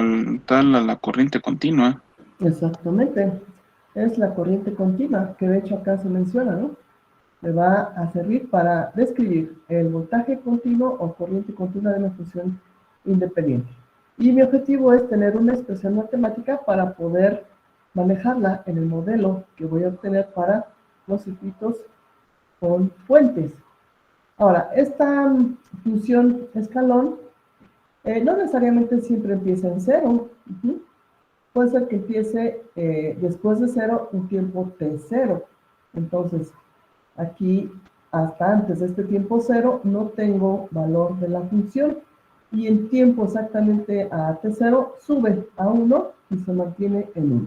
tal a la corriente continua. Exactamente. Es la corriente continua, que de hecho acá se menciona, ¿no? Me va a servir para describir el voltaje continuo o corriente continua de una función independiente. Y mi objetivo es tener una expresión matemática para poder manejarla en el modelo que voy a obtener para los circuitos con fuentes. Ahora, esta función escalón no necesariamente siempre empieza en 0. Puede ser que empiece después de 0 un tiempo t0. Entonces, aquí, hasta antes de este tiempo 0, no tengo valor de la función. Y el tiempo exactamente a t0 sube a 1 y se mantiene en 1.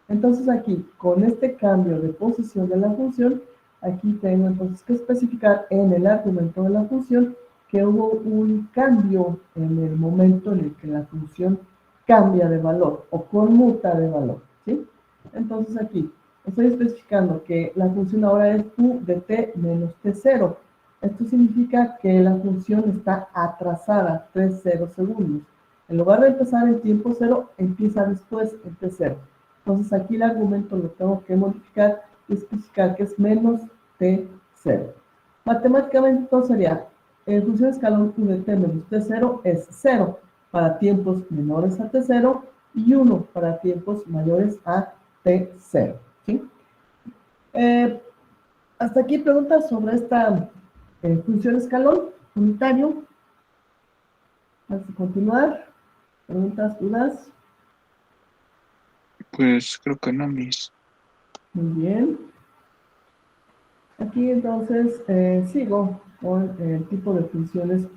Entonces aquí, con este cambio de posición de la función, aquí tengo entonces que especificar en el argumento de la función que hubo un cambio en el momento en el que la función cambia de valor o conmuta de valor, ¿sí? Entonces aquí estoy especificando que la función ahora es u de t menos t0. Esto significa que la función está atrasada 3 segundos. En lugar de empezar en tiempo cero, empieza después en T0. Entonces aquí el argumento lo tengo que modificar y especificar que es menos T0. Matemáticamente entonces sería, función escalón U de T menos T0 es 0 para tiempos menores a T0 y 1 para tiempos mayores a T0. ¿Sí? Hasta aquí preguntas sobre esta función escalón unitario. Antes de continuar, preguntas, dudas. Pues creo que no, mis. Muy bien. Aquí entonces sigo con el tipo de funciones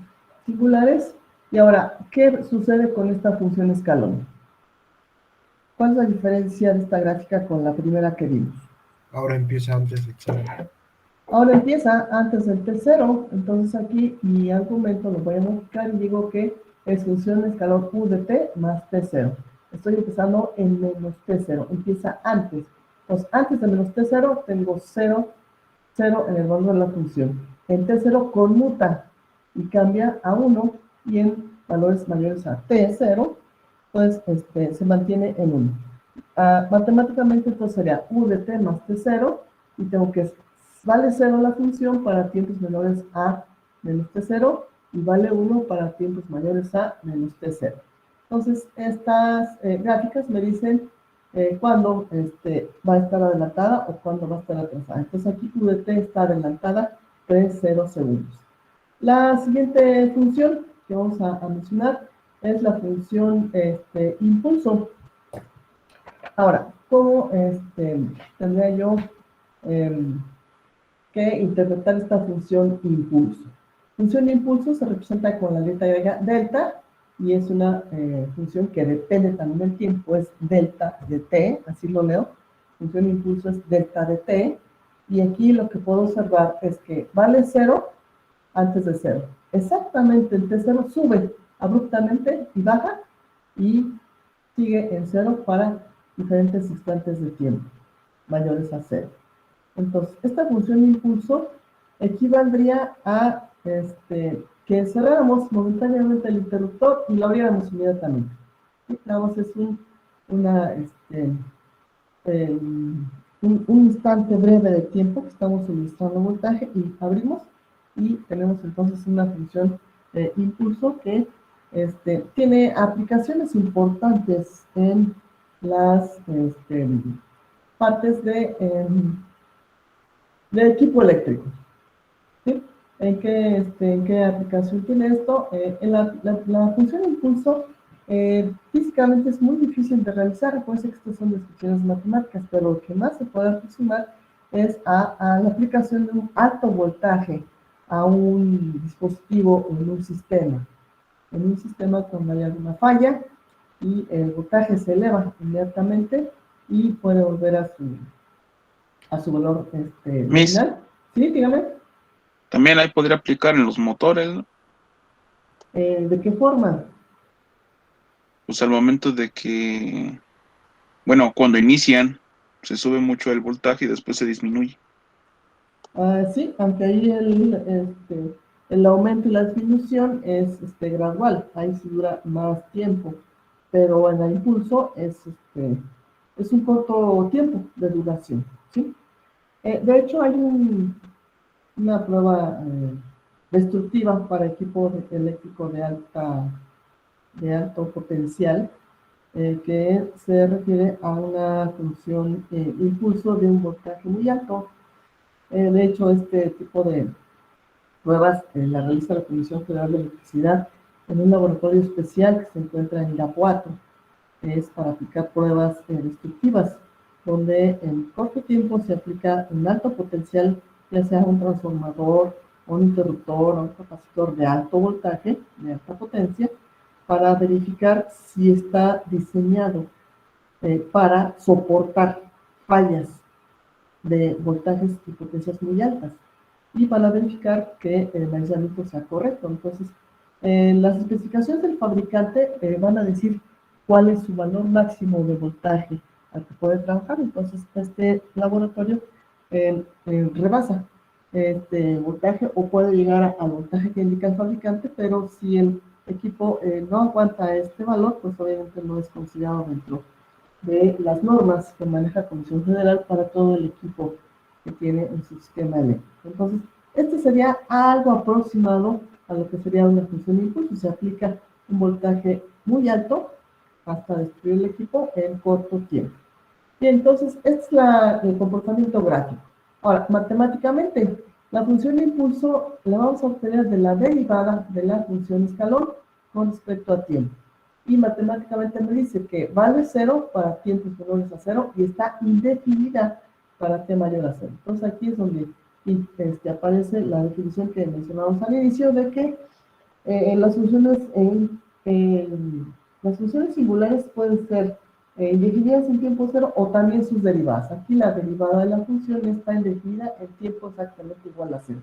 singulares. Y ahora, ¿qué sucede con esta función escalón? ¿Cuál es la diferencia de esta gráfica con la primera que vimos? Ahora empieza antes de cero. Ahora empieza antes del T0, entonces aquí mi argumento lo voy a modificar y digo que es función escalón U de T más T0. Estoy empezando en menos T0, empieza antes. Entonces, antes de menos T0 tengo 0, 0 en el valor de la función. En T0 conmuta y cambia a 1 y en valores mayores a T0, pues se mantiene en 1. Matemáticamente entonces sería U de T más T0 y tengo que vale 0 la función para tiempos menores a menos T0 y vale 1 para tiempos mayores a menos T0. Entonces, estas gráficas me dicen cuándo va a estar adelantada o cuándo va a estar atrasada. Entonces, aquí U de T está adelantada 3,0 segundos. La siguiente función que vamos a mencionar es la función impulso. Ahora, ¿cómo tendría yo que interpretar esta función impulso? Función impulso se representa con la letra griega delta y es una función que depende también del tiempo, es delta de t, así lo leo. Función impulso es delta de t y aquí lo que puedo observar es que vale 0 antes de 0. Exactamente el T0 sube abruptamente y baja y sigue en 0 para diferentes instantes de tiempo mayores a 0. Entonces, esta función de impulso equivaldría a que cerráramos momentáneamente el interruptor y lo abriéramos inmediatamente. Digamos, es un instante breve de tiempo que estamos suministrando voltaje y abrimos y tenemos entonces una función de impulso que tiene aplicaciones importantes en las partes de equipo eléctrico. ¿Sí? ¿En qué aplicación tiene esto? La función de impulso físicamente es muy difícil de realizar. Recuerden que estas son descripciones matemáticas, pero lo que más se puede aproximar es a la aplicación de un alto voltaje a un dispositivo o en un sistema. En un sistema cuando hay alguna falla y el voltaje se eleva inmediatamente y puede volver a su valor Miss, final. Sí, dígame. también ahí podría aplicar en los motores, ¿no? ¿De qué forma? Pues al momento de que, bueno, cuando inician, se sube mucho el voltaje y después se disminuye. Sí, aunque ahí el aumento y la disminución es gradual, ahí sí dura más tiempo, pero en el impulso es un corto tiempo de duración, ¿sí? De hecho, hay una prueba destructiva para equipo eléctrico de alto potencial, que se refiere a una función impulso de un voltaje muy alto. De hecho, este tipo de pruebas la realiza la Comisión Federal de Electricidad en un laboratorio especial que se encuentra en Irapuato. Es para aplicar pruebas destructivas, donde en corto tiempo se aplica un alto potencial, ya sea un transformador, un interruptor, un capacitor de alto voltaje, de alta potencia, para verificar si está diseñado para soportar fallas de voltajes y potencias muy altas y para verificar que el aislamiento sea correcto. Entonces, las especificaciones del fabricante van a decir cuál es su valor máximo de voltaje al que puede trabajar. Entonces, este laboratorio rebasa este voltaje o puede llegar al voltaje que indica el fabricante, pero si el equipo no aguanta este valor, pues obviamente no es considerado dentro de las normas que maneja Comisión Federal para todo el equipo que tiene en su sistema eléctrico. Entonces, este sería algo aproximado a lo que sería una función de impulso. Se aplica un voltaje muy alto hasta destruir el equipo en corto tiempo. Y entonces, este es el comportamiento gráfico. Ahora, matemáticamente, la función de impulso la vamos a obtener de la derivada de la función escalón con respecto a tiempo. Y matemáticamente me dice que vale 0 para tiempos menores a 0 y está indefinida para t mayor a 0. Entonces aquí es donde aparece la definición que mencionamos al inicio de que las funciones singulares pueden ser indefinidas en tiempo cero o también sus derivadas. Aquí la derivada de la función está indefinida en tiempo exactamente igual a 0.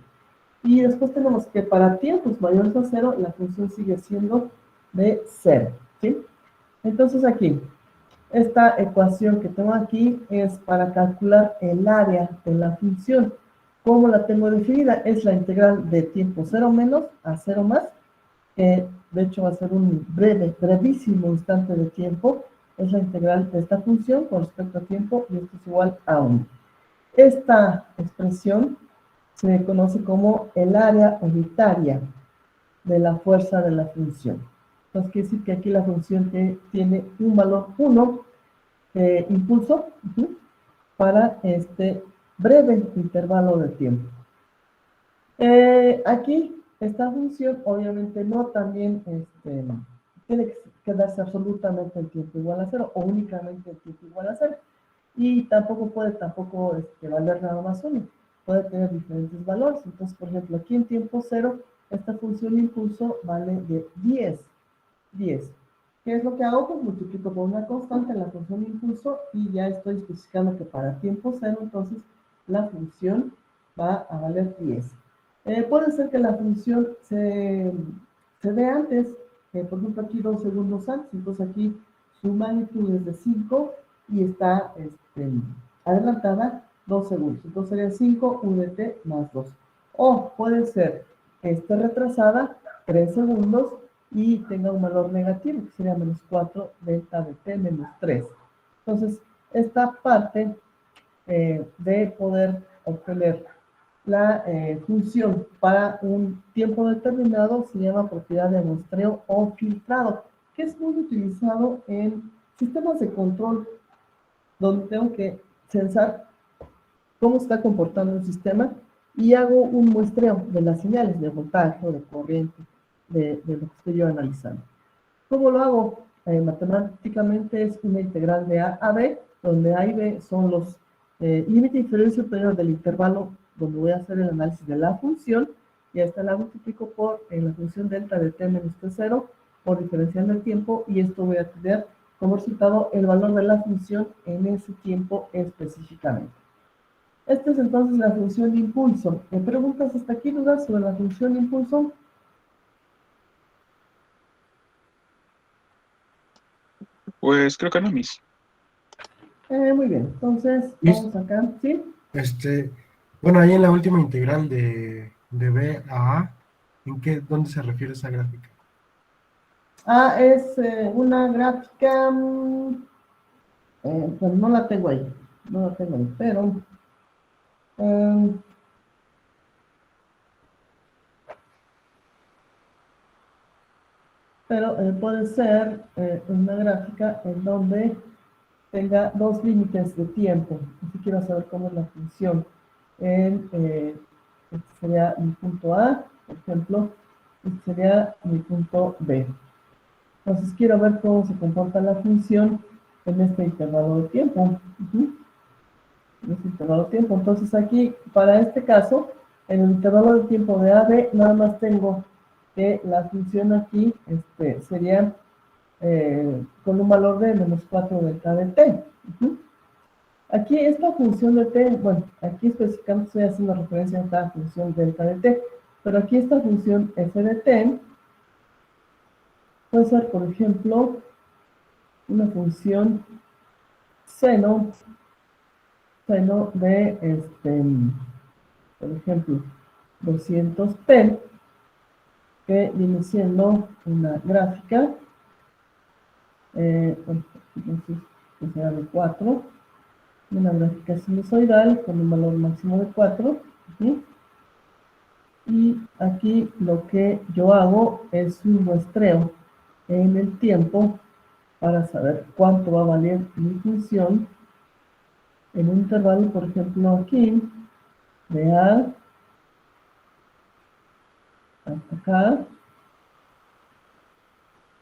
Y después tenemos que para tiempos mayores a 0, la función sigue siendo de 0. ¿Sí? Entonces aquí, esta ecuación que tengo aquí es para calcular el área de la función. ¿Cómo la tengo definida? Es la integral de tiempo 0 menos a 0 más, que de hecho va a ser un brevísimo instante de tiempo. Es la integral de esta función con respecto a tiempo y esto es igual a 1. Esta expresión se conoce como el área unitaria de la fuerza de la función. Entonces quiere decir que aquí la función tiene un valor 1 de impulso para este breve intervalo de tiempo. Aquí esta función obviamente no también tiene que quedarse absolutamente en tiempo igual a 0 o únicamente en tiempo igual a 0. Y tampoco puede valer nada más 1. Puede tener diferentes valores. Entonces, por ejemplo, aquí en tiempo 0, esta función de impulso vale de 10. 10. ¿Qué es lo que hago? Pues multiplico por una constante la función de impulso y ya estoy especificando que para tiempo 0, entonces la función va a valer 10. Puede ser que la función se dé antes, por ejemplo aquí 2 segundos antes, entonces aquí su magnitud es de 5 y está adelantada 2 segundos. Entonces sería 5 UDT más 2. O puede ser retrasada 3 segundos y tenga un valor negativo, que sería menos 4 delta de t menos 3. Entonces, esta parte de poder obtener la función para un tiempo determinado se llama propiedad de muestreo o filtrado, que es muy utilizado en sistemas de control donde tengo que censar cómo está comportando el sistema y hago un muestreo de las señales de voltaje o de corriente de lo que estoy yo analizando. ¿Cómo lo hago? Matemáticamente es una integral de A a B, donde A y B son los límite inferior y superior del intervalo donde voy a hacer el análisis de la función, y esta la multiplico por la función delta de t menos t0 por diferencial del tiempo, y esto voy a tener como resultado el valor de la función en ese tiempo específicamente. Esta es entonces la función de impulso. ¿Me preguntas hasta aquí, dudas sobre la función de impulso? Pues creo que no, Miss. Muy bien, entonces vamos acá, ¿sí? Bueno, ahí en la última integral de B a A, ¿dónde se refiere esa gráfica? Es una gráfica, pues no la tengo ahí, pero puede ser una gráfica en donde tenga dos límites de tiempo. Si quiero saber cómo es la función. Este sería mi punto A, por ejemplo, este sería mi punto B. Entonces quiero ver cómo se comporta la función en este intervalo de tiempo. En este intervalo de tiempo. Entonces aquí, para este caso, en el intervalo de tiempo de AB, nada más tengo que la función aquí sería con un valor de menos 4 delta de t. Aquí esta función de t, bueno, aquí especificando estoy haciendo referencia a esta función delta de t, pero aquí esta función f de t puede ser, por ejemplo, una función seno de, por ejemplo, 200t, que viene siendo una gráfica, bueno, entonces, que será de 4, una gráfica sinusoidal con un valor máximo de 4, ¿sí? Y aquí lo que yo hago es un muestreo en el tiempo para saber cuánto va a valer mi función en un intervalo, por ejemplo, aquí, de A hasta acá,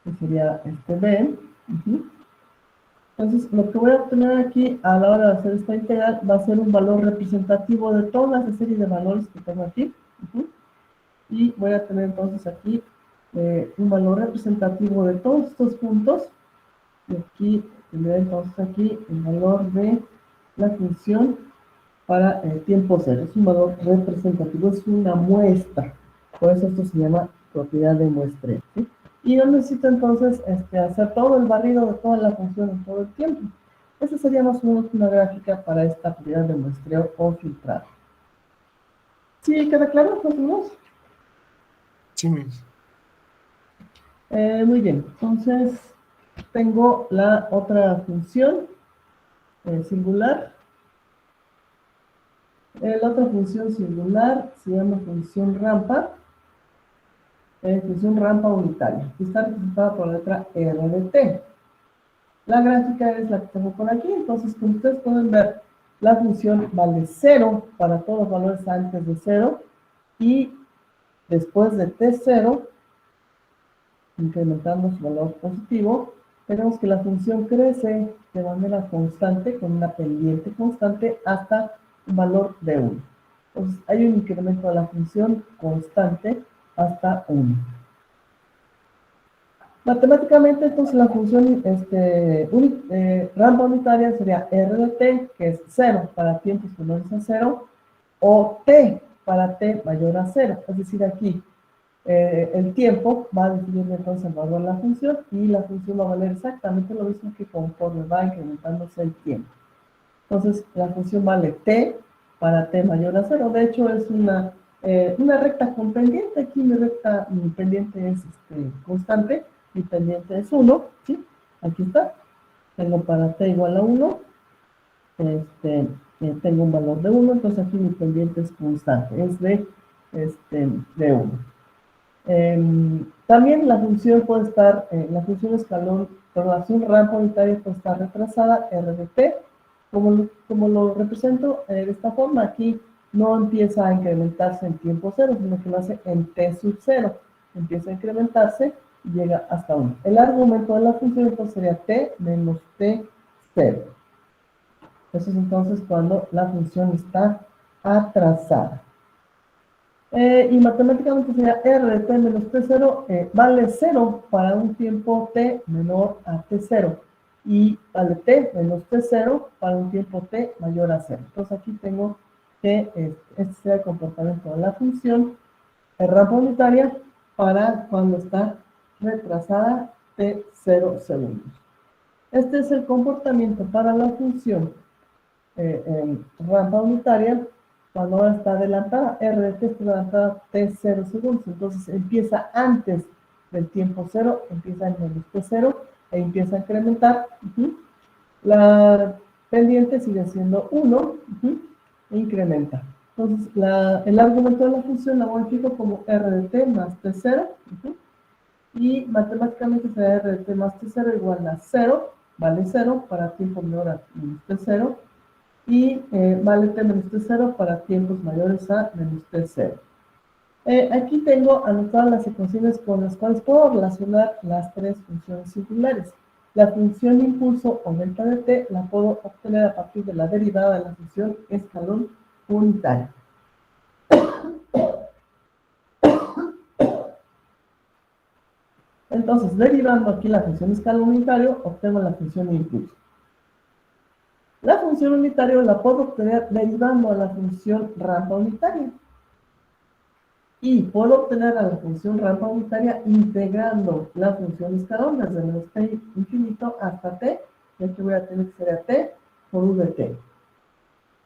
que sería este B. Entonces, lo que voy a obtener aquí a la hora de hacer esta integral va a ser un valor representativo de toda esa serie de valores que tengo aquí. Y voy a tener entonces aquí un valor representativo de todos estos puntos. Y aquí tendré entonces aquí el valor de la función para tiempo cero. Es un valor representativo, es una muestra. Por eso esto se llama propiedad de muestreo, ¿sí? Y no necesito entonces hacer todo el barrido de toda la función en todo el tiempo. Esa sería más o menos una gráfica para esta propiedad de muestreo o filtrado. ¿Sí queda claro, más o menos? Sí, Miss. Muy bien, entonces tengo la otra función singular. La otra función singular se llama función rampa unitaria, que está representada por la letra R de t. La gráfica es la que tengo por aquí, entonces como ustedes pueden ver, la función vale 0 para todos los valores antes de 0 y después de t0, incrementando su valor positivo, tenemos que la función crece de manera constante, con una pendiente constante, hasta un valor de 1. Entonces, hay un incremento de la función constante hasta 1. Matemáticamente, entonces, la función rampa unitaria sería R de t, que es 0 para tiempos menores a 0, o t para t mayor a 0. Es decir, aquí el tiempo va a definir entonces el valor de la función y la función va a valer exactamente lo mismo que conforme va incrementándose el tiempo. Entonces, la función vale t para t mayor a 0. De hecho, es una recta con pendiente. Aquí mi pendiente es constante, mi pendiente es 1, ¿sí? Aquí está. Tengo para t igual a 1, tengo un valor de 1, entonces aquí mi pendiente es constante, es de 1. También la función puede estar, la función escalón, perdón, la función rampa unitaria puede estar retrasada, R de t, como lo represento de esta forma. Aquí no empieza a incrementarse en tiempo 0, sino que lo hace en t sub 0. Empieza a incrementarse y llega hasta 1. El argumento de la función entonces sería t menos t0. Eso es entonces cuando la función está atrasada. Y matemáticamente sería R de t menos t0 vale 0 para un tiempo t menor a t0 y vale t menos t0 para un tiempo t mayor a 0. Entonces aquí tengo que este sea el comportamiento de la función rampa unitaria para cuando está retrasada t0 segundos. Este es el comportamiento para la función rampa unitaria cuando ahora está adelantada. R de t está adelantada t0 segundos, entonces empieza antes del tiempo 0, empieza en menos t0 e empieza a incrementar. La pendiente sigue siendo 1 e incrementa. Entonces el argumento de la función la modifico como R de t más t0 y matemáticamente será R de t más t0 igual a 0, vale 0 para tiempo menor a menos t0 y vale t menos t0 para tiempos mayores a menos t0. Aquí tengo anotadas las ecuaciones con las cuales puedo relacionar las tres funciones singulares. La función impulso o delta de t la puedo obtener a partir de la derivada de la función escalón unitaria. Entonces, derivando aquí la función escalón unitario, obtengo la función impulso. La función unitaria la puedo obtener derivando a la función rampa unitaria. Y puedo obtener a la función rampa unitaria integrando la función escalón desde menos t infinito hasta t, ya que voy a tener que ser a t por u de t.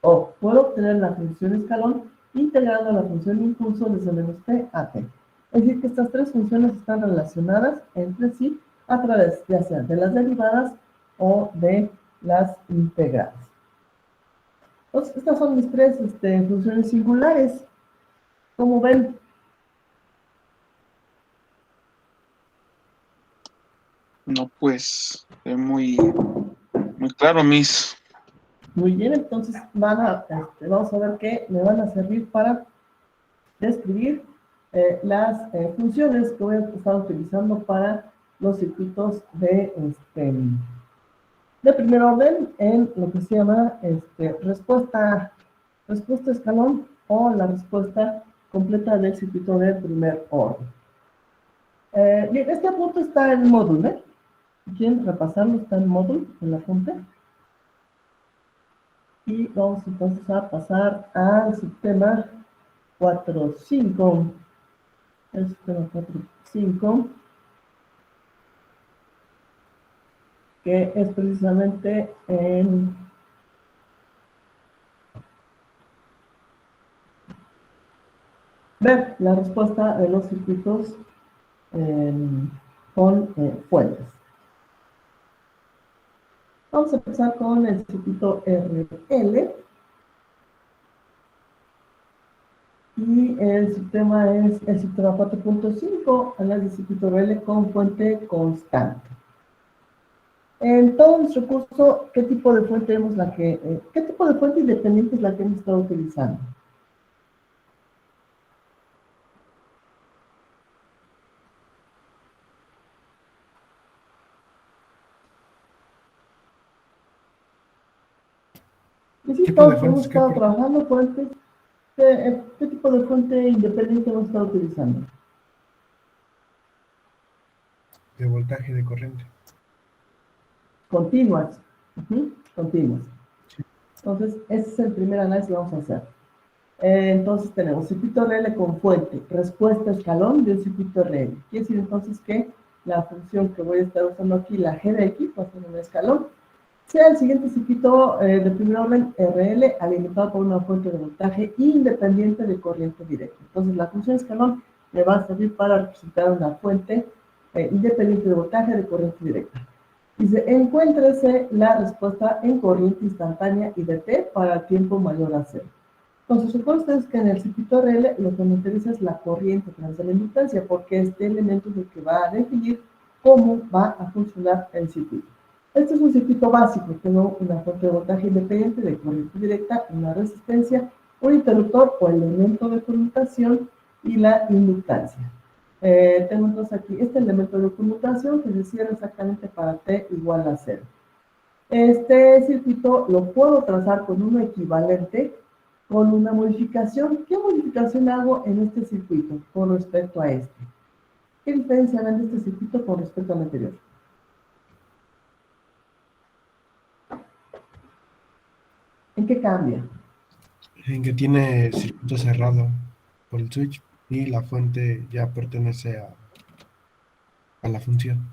O puedo obtener la función escalón integrando la función impulso desde menos t a t. Es decir, que estas tres funciones están relacionadas entre sí a través ya sea de las derivadas o de las integrales. Entonces, estas son mis tres funciones singulares. ¿Cómo ven? No, pues, es muy claro, Miss. Muy bien, entonces vamos a ver que me van a servir para describir las funciones que voy a estar utilizando para los circuitos de primer orden en lo que se llama respuesta escalón o la respuesta completa del circuito de primer orden. Bien, este apunte está en módulo, ¿eh? Si quieren repasarlo, está en módulo, el apunte. Y vamos entonces a pasar al sistema 4.5. El sistema 4.5, que es precisamente en ver la respuesta de los circuitos con fuentes. Vamos a empezar con el circuito RL. Y el sistema es el sistema 4.5, habla de circuito RL con fuente constante. En todo nuestro curso, ¿qué tipo de fuente qué tipo de fuente independiente es la que hemos estado utilizando? Y sí, ¿Tipo de todos hemos fuentes estado qué? trabajando fuentes. ¿Qué tipo de fuente independiente hemos estado utilizando? De voltaje de corriente. Continuas. Continuas. Entonces, ese es el primer análisis que vamos a hacer. Entonces tenemos circuito RL con fuente, respuesta escalón de un circuito RL. Quiere decir entonces que la función que voy a estar usando aquí, la G de X, va a ser un escalón, sea el siguiente circuito de primer orden RL alimentado por una fuente de voltaje independiente de corriente directa. Entonces la función escalón me va a servir para representar una fuente independiente de voltaje de corriente directa. Dice, encuéntrese la respuesta en corriente instantánea y de t para tiempo mayor a 0. Entonces, recuerden ustedes que en el circuito RL lo que me interesa es la corriente a través de la inductancia, porque este elemento es el que va a definir cómo va a funcionar el circuito. Este es un circuito básico, tengo una fuente de voltaje independiente de corriente directa, una resistencia, un interruptor o elemento de conmutación y la inductancia. Tengo entonces aquí este elemento de conmutación que se cierra exactamente para t igual a 0. Este circuito lo puedo trazar con uno equivalente con una modificación. ¿Qué modificación hago en este circuito con respecto a este? ¿Qué diferencia ven de este circuito con respecto al anterior? ¿En qué cambia? En que tiene circuito cerrado por el switch y la fuente ya pertenece a la función.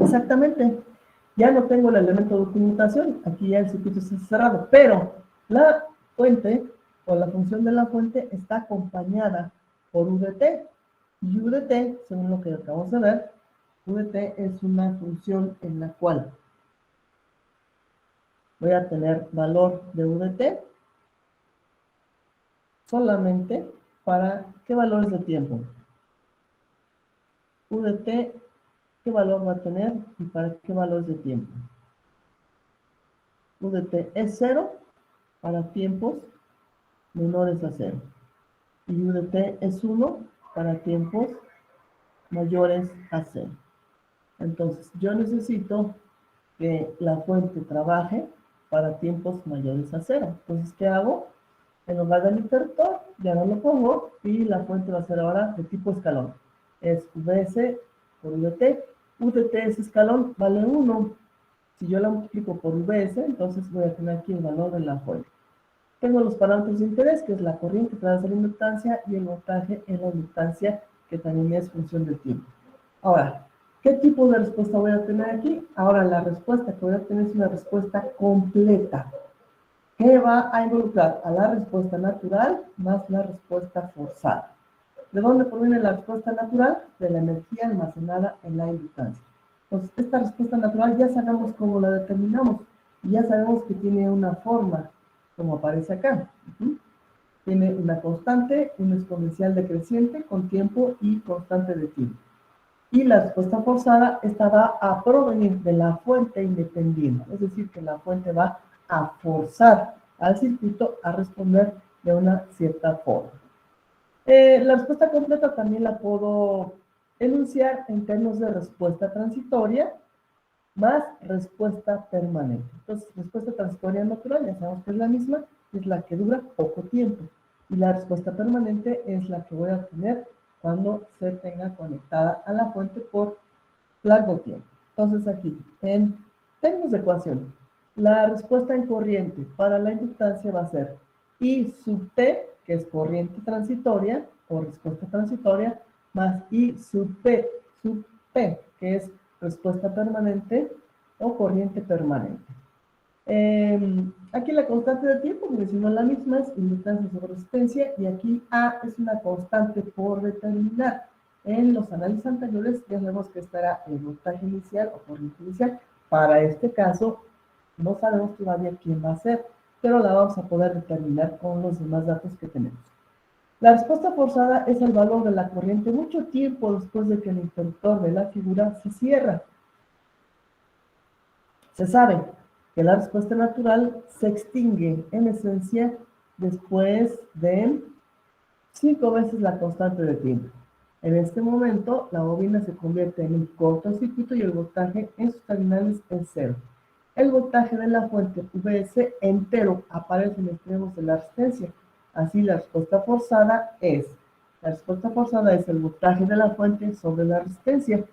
Exactamente. Ya no tengo el elemento de conmutación. Aquí ya el circuito está cerrado. Pero la fuente o la función de la fuente está acompañada por UDT. Y UDT, según lo que acabamos de ver, UDT es una función en la cual voy a tener valor de UDT solamente para ¿qué valores de tiempo? UDT, ¿qué valor va a tener y para qué valores de tiempo? UDT es 0 para tiempos menores a 0. Y UDT es 1 para tiempos mayores a 0. Entonces, yo necesito que la fuente trabaje para tiempos mayores a 0. Entonces, ¿qué hago? En lugar del interruptor, ya no lo pongo y la fuente va a ser ahora de tipo escalón. Es VS por UDT. UDT es escalón, vale 1. Si yo la multiplico por VS, entonces voy a tener aquí el valor de la fuente. Tengo los parámetros de interés, que es la corriente a través de la inductancia y el voltaje en la inductancia, que también es función del tiempo. Ahora, ¿qué tipo de respuesta voy a tener aquí? Ahora, la respuesta que voy a tener es una respuesta completa, que va a involucrar a la respuesta natural más la respuesta forzada. ¿De dónde proviene la respuesta natural? De la energía almacenada en la inductancia. Entonces, esta respuesta natural ya sabemos cómo la determinamos. Y ya sabemos que tiene una forma, como aparece acá. Tiene una constante, un exponencial decreciente con tiempo y constante de tiempo. Y la respuesta forzada, esta va a provenir de la fuente independiente. Es decir, que la fuente va a forzar al circuito a responder de una cierta forma. La respuesta completa también la puedo enunciar en términos de respuesta transitoria más respuesta permanente. Entonces, respuesta transitoria natural, ya sabemos que es la misma, es la que dura poco tiempo. Y la respuesta permanente es la que voy a obtener cuando se tenga conectada a la fuente por largo tiempo. Entonces, aquí, en términos de ecuación, la respuesta en corriente para la inductancia va a ser I sub T, que es corriente transitoria, o respuesta transitoria, más I sub P, que es respuesta permanente o corriente permanente. Aquí la constante de tiempo, porque si no la misma es inductancia sobre resistencia, y aquí A es una constante por determinar. En los análisis anteriores ya sabemos que esta era el voltaje inicial o corriente inicial. Para este caso, no sabemos todavía quién va a ser, pero la vamos a poder determinar con los demás datos que tenemos. La respuesta forzada es el valor de la corriente mucho tiempo después de que el interruptor de la figura se cierra. Se sabe que la respuesta natural se extingue en esencia después de 5 veces la constante de tiempo. En este momento, la bobina se convierte en un cortocircuito y el voltaje en sus terminales es 0. El voltaje de la fuente VS entero aparece en extremos de la resistencia. Así, la respuesta forzada es el voltaje de la fuente sobre la resistencia.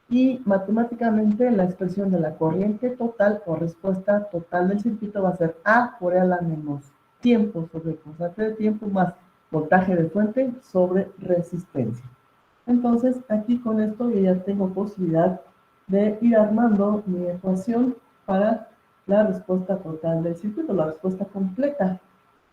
Y matemáticamente la expresión de la corriente total o respuesta total del circuito va a ser A por E a la menos tiempo sobre constante de tiempo más voltaje de fuente sobre resistencia. Entonces, aquí con esto yo ya tengo posibilidad de ir armando mi ecuación para la respuesta total del circuito, la respuesta completa.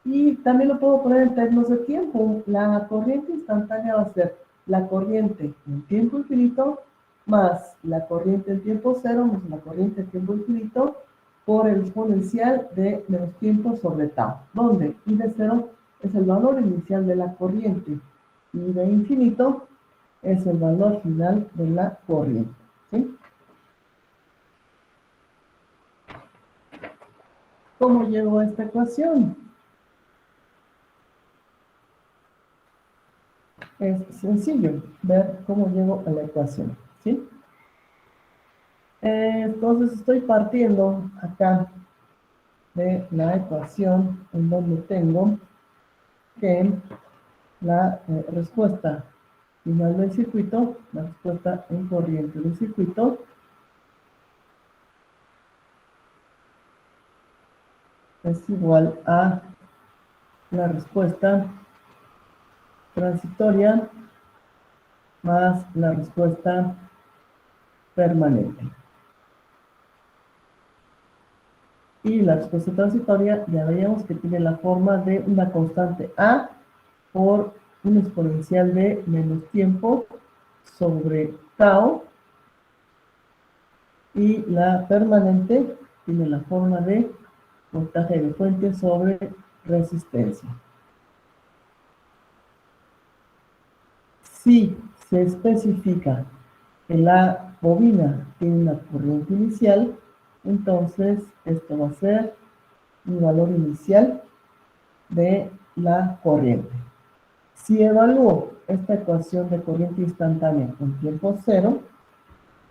Y también lo puedo poner en términos de tiempo. La corriente instantánea va a ser la corriente en tiempo infinito más la corriente en tiempo cero más la corriente en tiempo infinito por el exponencial de menos tiempo sobre tau, donde I de cero es el valor inicial de la corriente y de infinito es el valor final de la corriente. ¿Sí? ¿Cómo llego a esta ecuación? Es sencillo ver cómo llego a la ecuación. ¿Sí? Entonces estoy partiendo acá de la ecuación en donde tengo que la respuesta final del circuito, la respuesta en corriente del circuito, es igual a la respuesta transitoria más la respuesta permanente. Y la respuesta transitoria ya veíamos que tiene la forma de una constante A por un exponencial de menos tiempo sobre tau. Y la permanente tiene la forma de voltaje de fuente sobre resistencia. Si se especifica que la bobina tiene una corriente inicial, entonces esto va a ser un valor inicial de la corriente. Si evalúo esta ecuación de corriente instantánea en tiempo cero,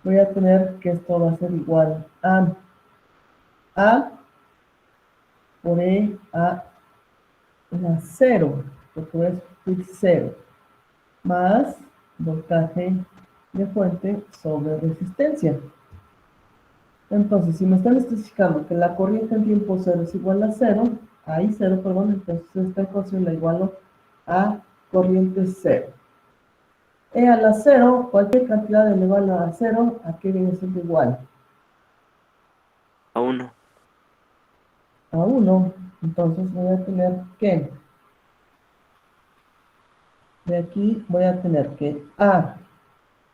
voy a tener que esto va a ser igual a A por E a la 0, porque voy a sustituir 0, más voltaje de fuente sobre resistencia. Entonces, si me están especificando que la corriente en tiempo cero es igual a 0, ahí 0, perdón, entonces esta ecuación la igualo a corriente 0. E a la 0, cualquier cantidad elevada a 0, ¿a qué viene siendo igual? A 1. A 1. Entonces voy a tener que de aquí voy a tener que A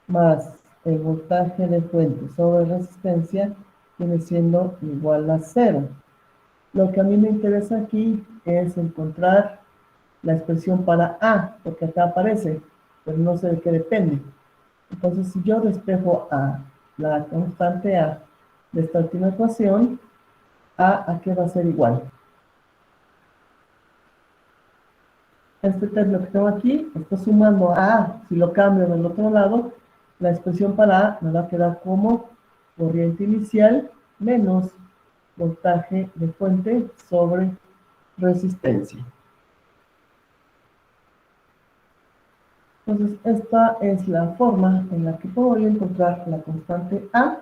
más el voltaje de fuente sobre resistencia viene siendo igual a 0. Lo que a mí me interesa aquí es encontrar la expresión para A, porque acá aparece, pero no sé de qué depende. Entonces, si yo despejo a la constante A de esta última ecuación, ¿a qué va a ser igual? Este término que tengo aquí está sumando a A. Si lo cambio del otro lado, la expresión para A me va a quedar como corriente inicial menos voltaje de fuente sobre resistencia. Entonces, esta es la forma en la que puedo encontrar la constante A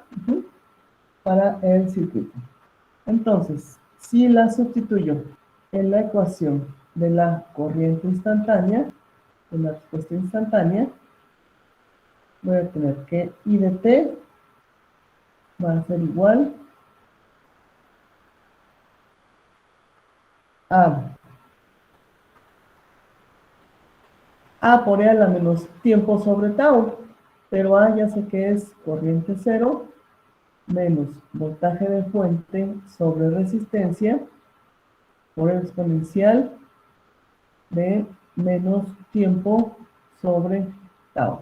para el circuito. Entonces, si la sustituyo en la ecuación de la corriente instantánea, de la respuesta instantánea, voy a tener que I de t va a ser igual a por E a la menos tiempo sobre tau, pero A ya sé que es corriente cero menos voltaje de fuente sobre resistencia por el exponencial de menos tiempo sobre tau,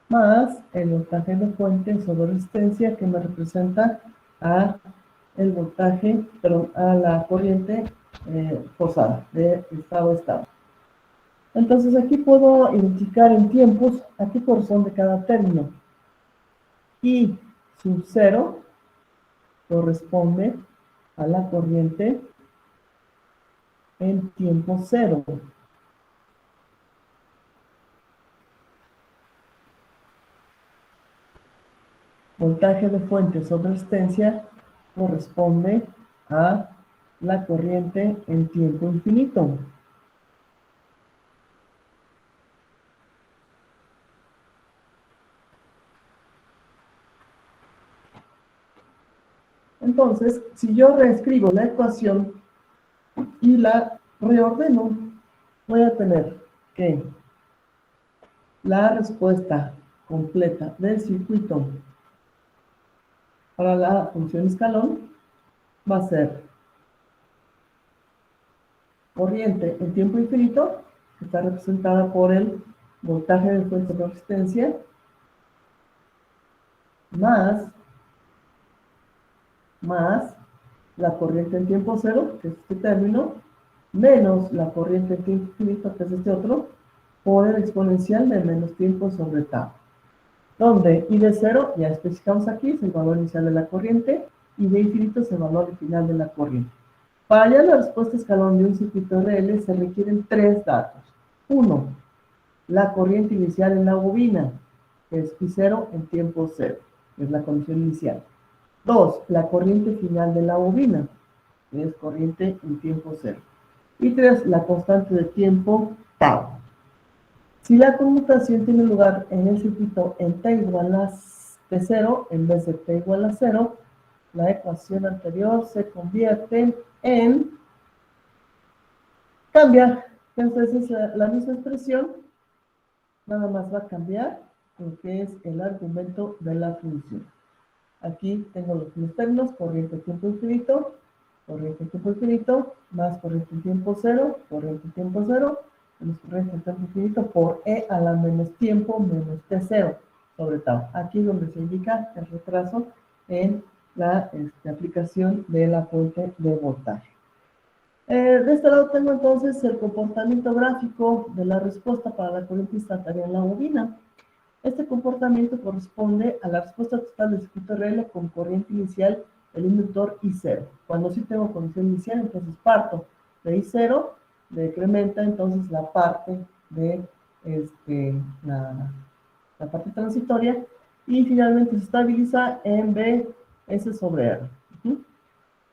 más el voltaje de fuente sobre resistencia que me representa a el voltaje, perdón, a la corriente forzada de estado a estado. Entonces aquí puedo identificar en tiempos a qué corresponde cada término. I sub 0 corresponde a la corriente en tiempo cero. Voltaje de fuente sobre resistencia corresponde a la corriente en tiempo infinito. Entonces, si yo reescribo la ecuación y la reordeno, voy a tener que la respuesta completa del circuito para la función escalón va a ser corriente en tiempo infinito, que está representada por el voltaje de fuente de resistencia, más la corriente en tiempo cero, que es este término, menos la corriente en tiempo infinito, que es este otro, por el exponencial de menos tiempo sobre tau. Donde I de 0, ya especificamos aquí, es el valor inicial de la corriente, y de infinito es el valor final de la corriente. Para hallar la respuesta escalón de un circuito RL se requieren 3 datos. 1, la corriente inicial en la bobina, que es I0 en tiempo 0, que es la condición inicial. 2, la corriente final de la bobina, que es corriente en tiempo 0. Y 3, la constante de tiempo tau. Si la conmutación tiene lugar en el circuito en t igual a t0 en vez de t igual a 0, la ecuación anterior se convierte en cambiar. Entonces es la misma expresión, nada más va a cambiar lo que es el argumento de la función. Aquí tengo los mismos términos, corriente en tiempo infinito, más corriente en tiempo cero, menos corriente en tiempo infinito por E a la menos tiempo menos T0 sobre tau. Aquí es donde se indica el retraso en la aplicación de la fuente de voltaje. De este lado tengo entonces el comportamiento gráfico de la respuesta para la corriente instantánea en la bobina. Este comportamiento corresponde a la respuesta total del circuito RL con corriente inicial del inductor I0. Cuando sí tengo condición inicial, entonces parto de I0, decrementa entonces la parte de la parte transitoria y finalmente se estabiliza en Bs sobre R.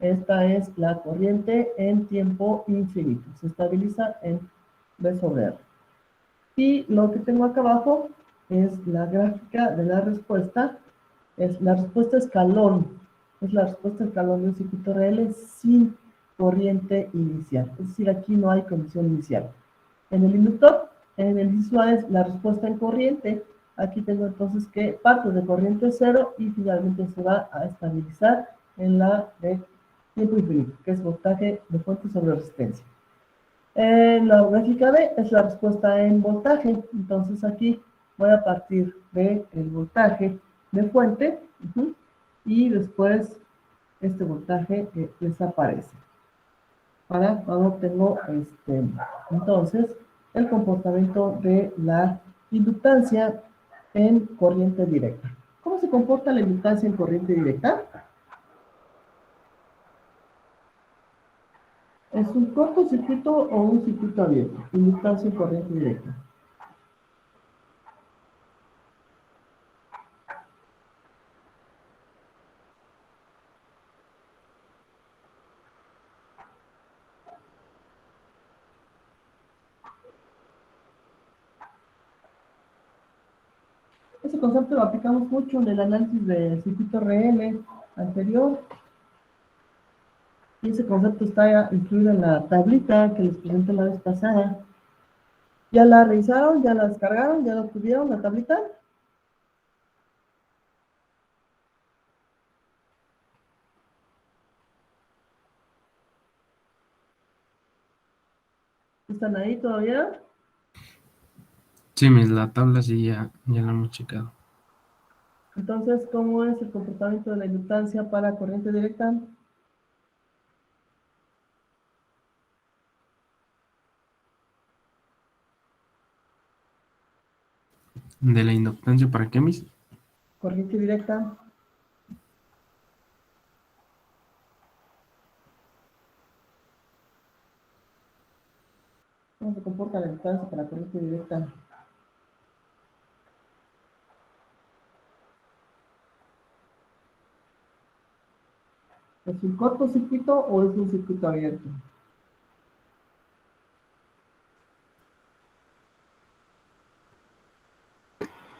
Esta es la corriente en tiempo infinito. Se estabiliza en B sobre R. Y lo que tengo acá abajo es la gráfica de la respuesta. Es la respuesta escalón. Es la respuesta escalón de un circuito RL sin corriente inicial. Es decir, aquí no hay condición inicial. En el inductor En el inciso A es la respuesta en corriente. Aquí tengo entonces que parte de corriente cero y finalmente se va a estabilizar en la de tiempo infinito, que es voltaje de fuente sobre resistencia. En la gráfica B es la respuesta en voltaje. Entonces aquí voy a partir del voltaje de fuente y después este voltaje desaparece. Para cuando tengo entonces el comportamiento de la inductancia en corriente directa. ¿Cómo se comporta la inductancia en corriente directa? ¿Es un cortocircuito o un circuito abierto? Inductancia en corriente directa. Ese concepto lo aplicamos mucho en el análisis del circuito RL anterior. Y ese concepto está incluido en la tablita que les presenté la vez pasada. ¿Ya la revisaron? ¿Ya la descargaron? ¿Ya la obtuvieron, la tablita? ¿Están ahí todavía? Sí, la tabla sí ya la hemos checado. Entonces, ¿cómo es el comportamiento de la inductancia para corriente directa? ¿De la inductancia para qué, mis? Corriente directa. ¿Cómo se comporta la inductancia para corriente directa? ¿Es un cortocircuito o es un circuito abierto?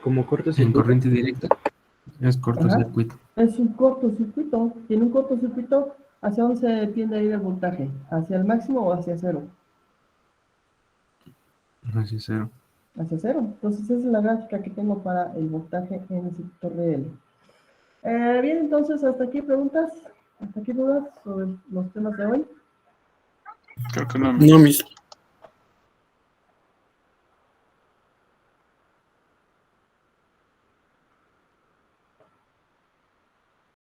Como En cortocircuito. corriente directa es cortocircuito. Es un cortocircuito. Tiene un cortocircuito. ¿Hacia dónde se tiende a ir el voltaje? ¿Hacia el máximo o hacia cero? Así es, cero. Hacia cero. Entonces esa es la gráfica que tengo para el voltaje en el circuito RL. Bien, entonces hasta aquí preguntas, hasta aquí dudas sobre los temas de hoy. Creo que no. No, mis.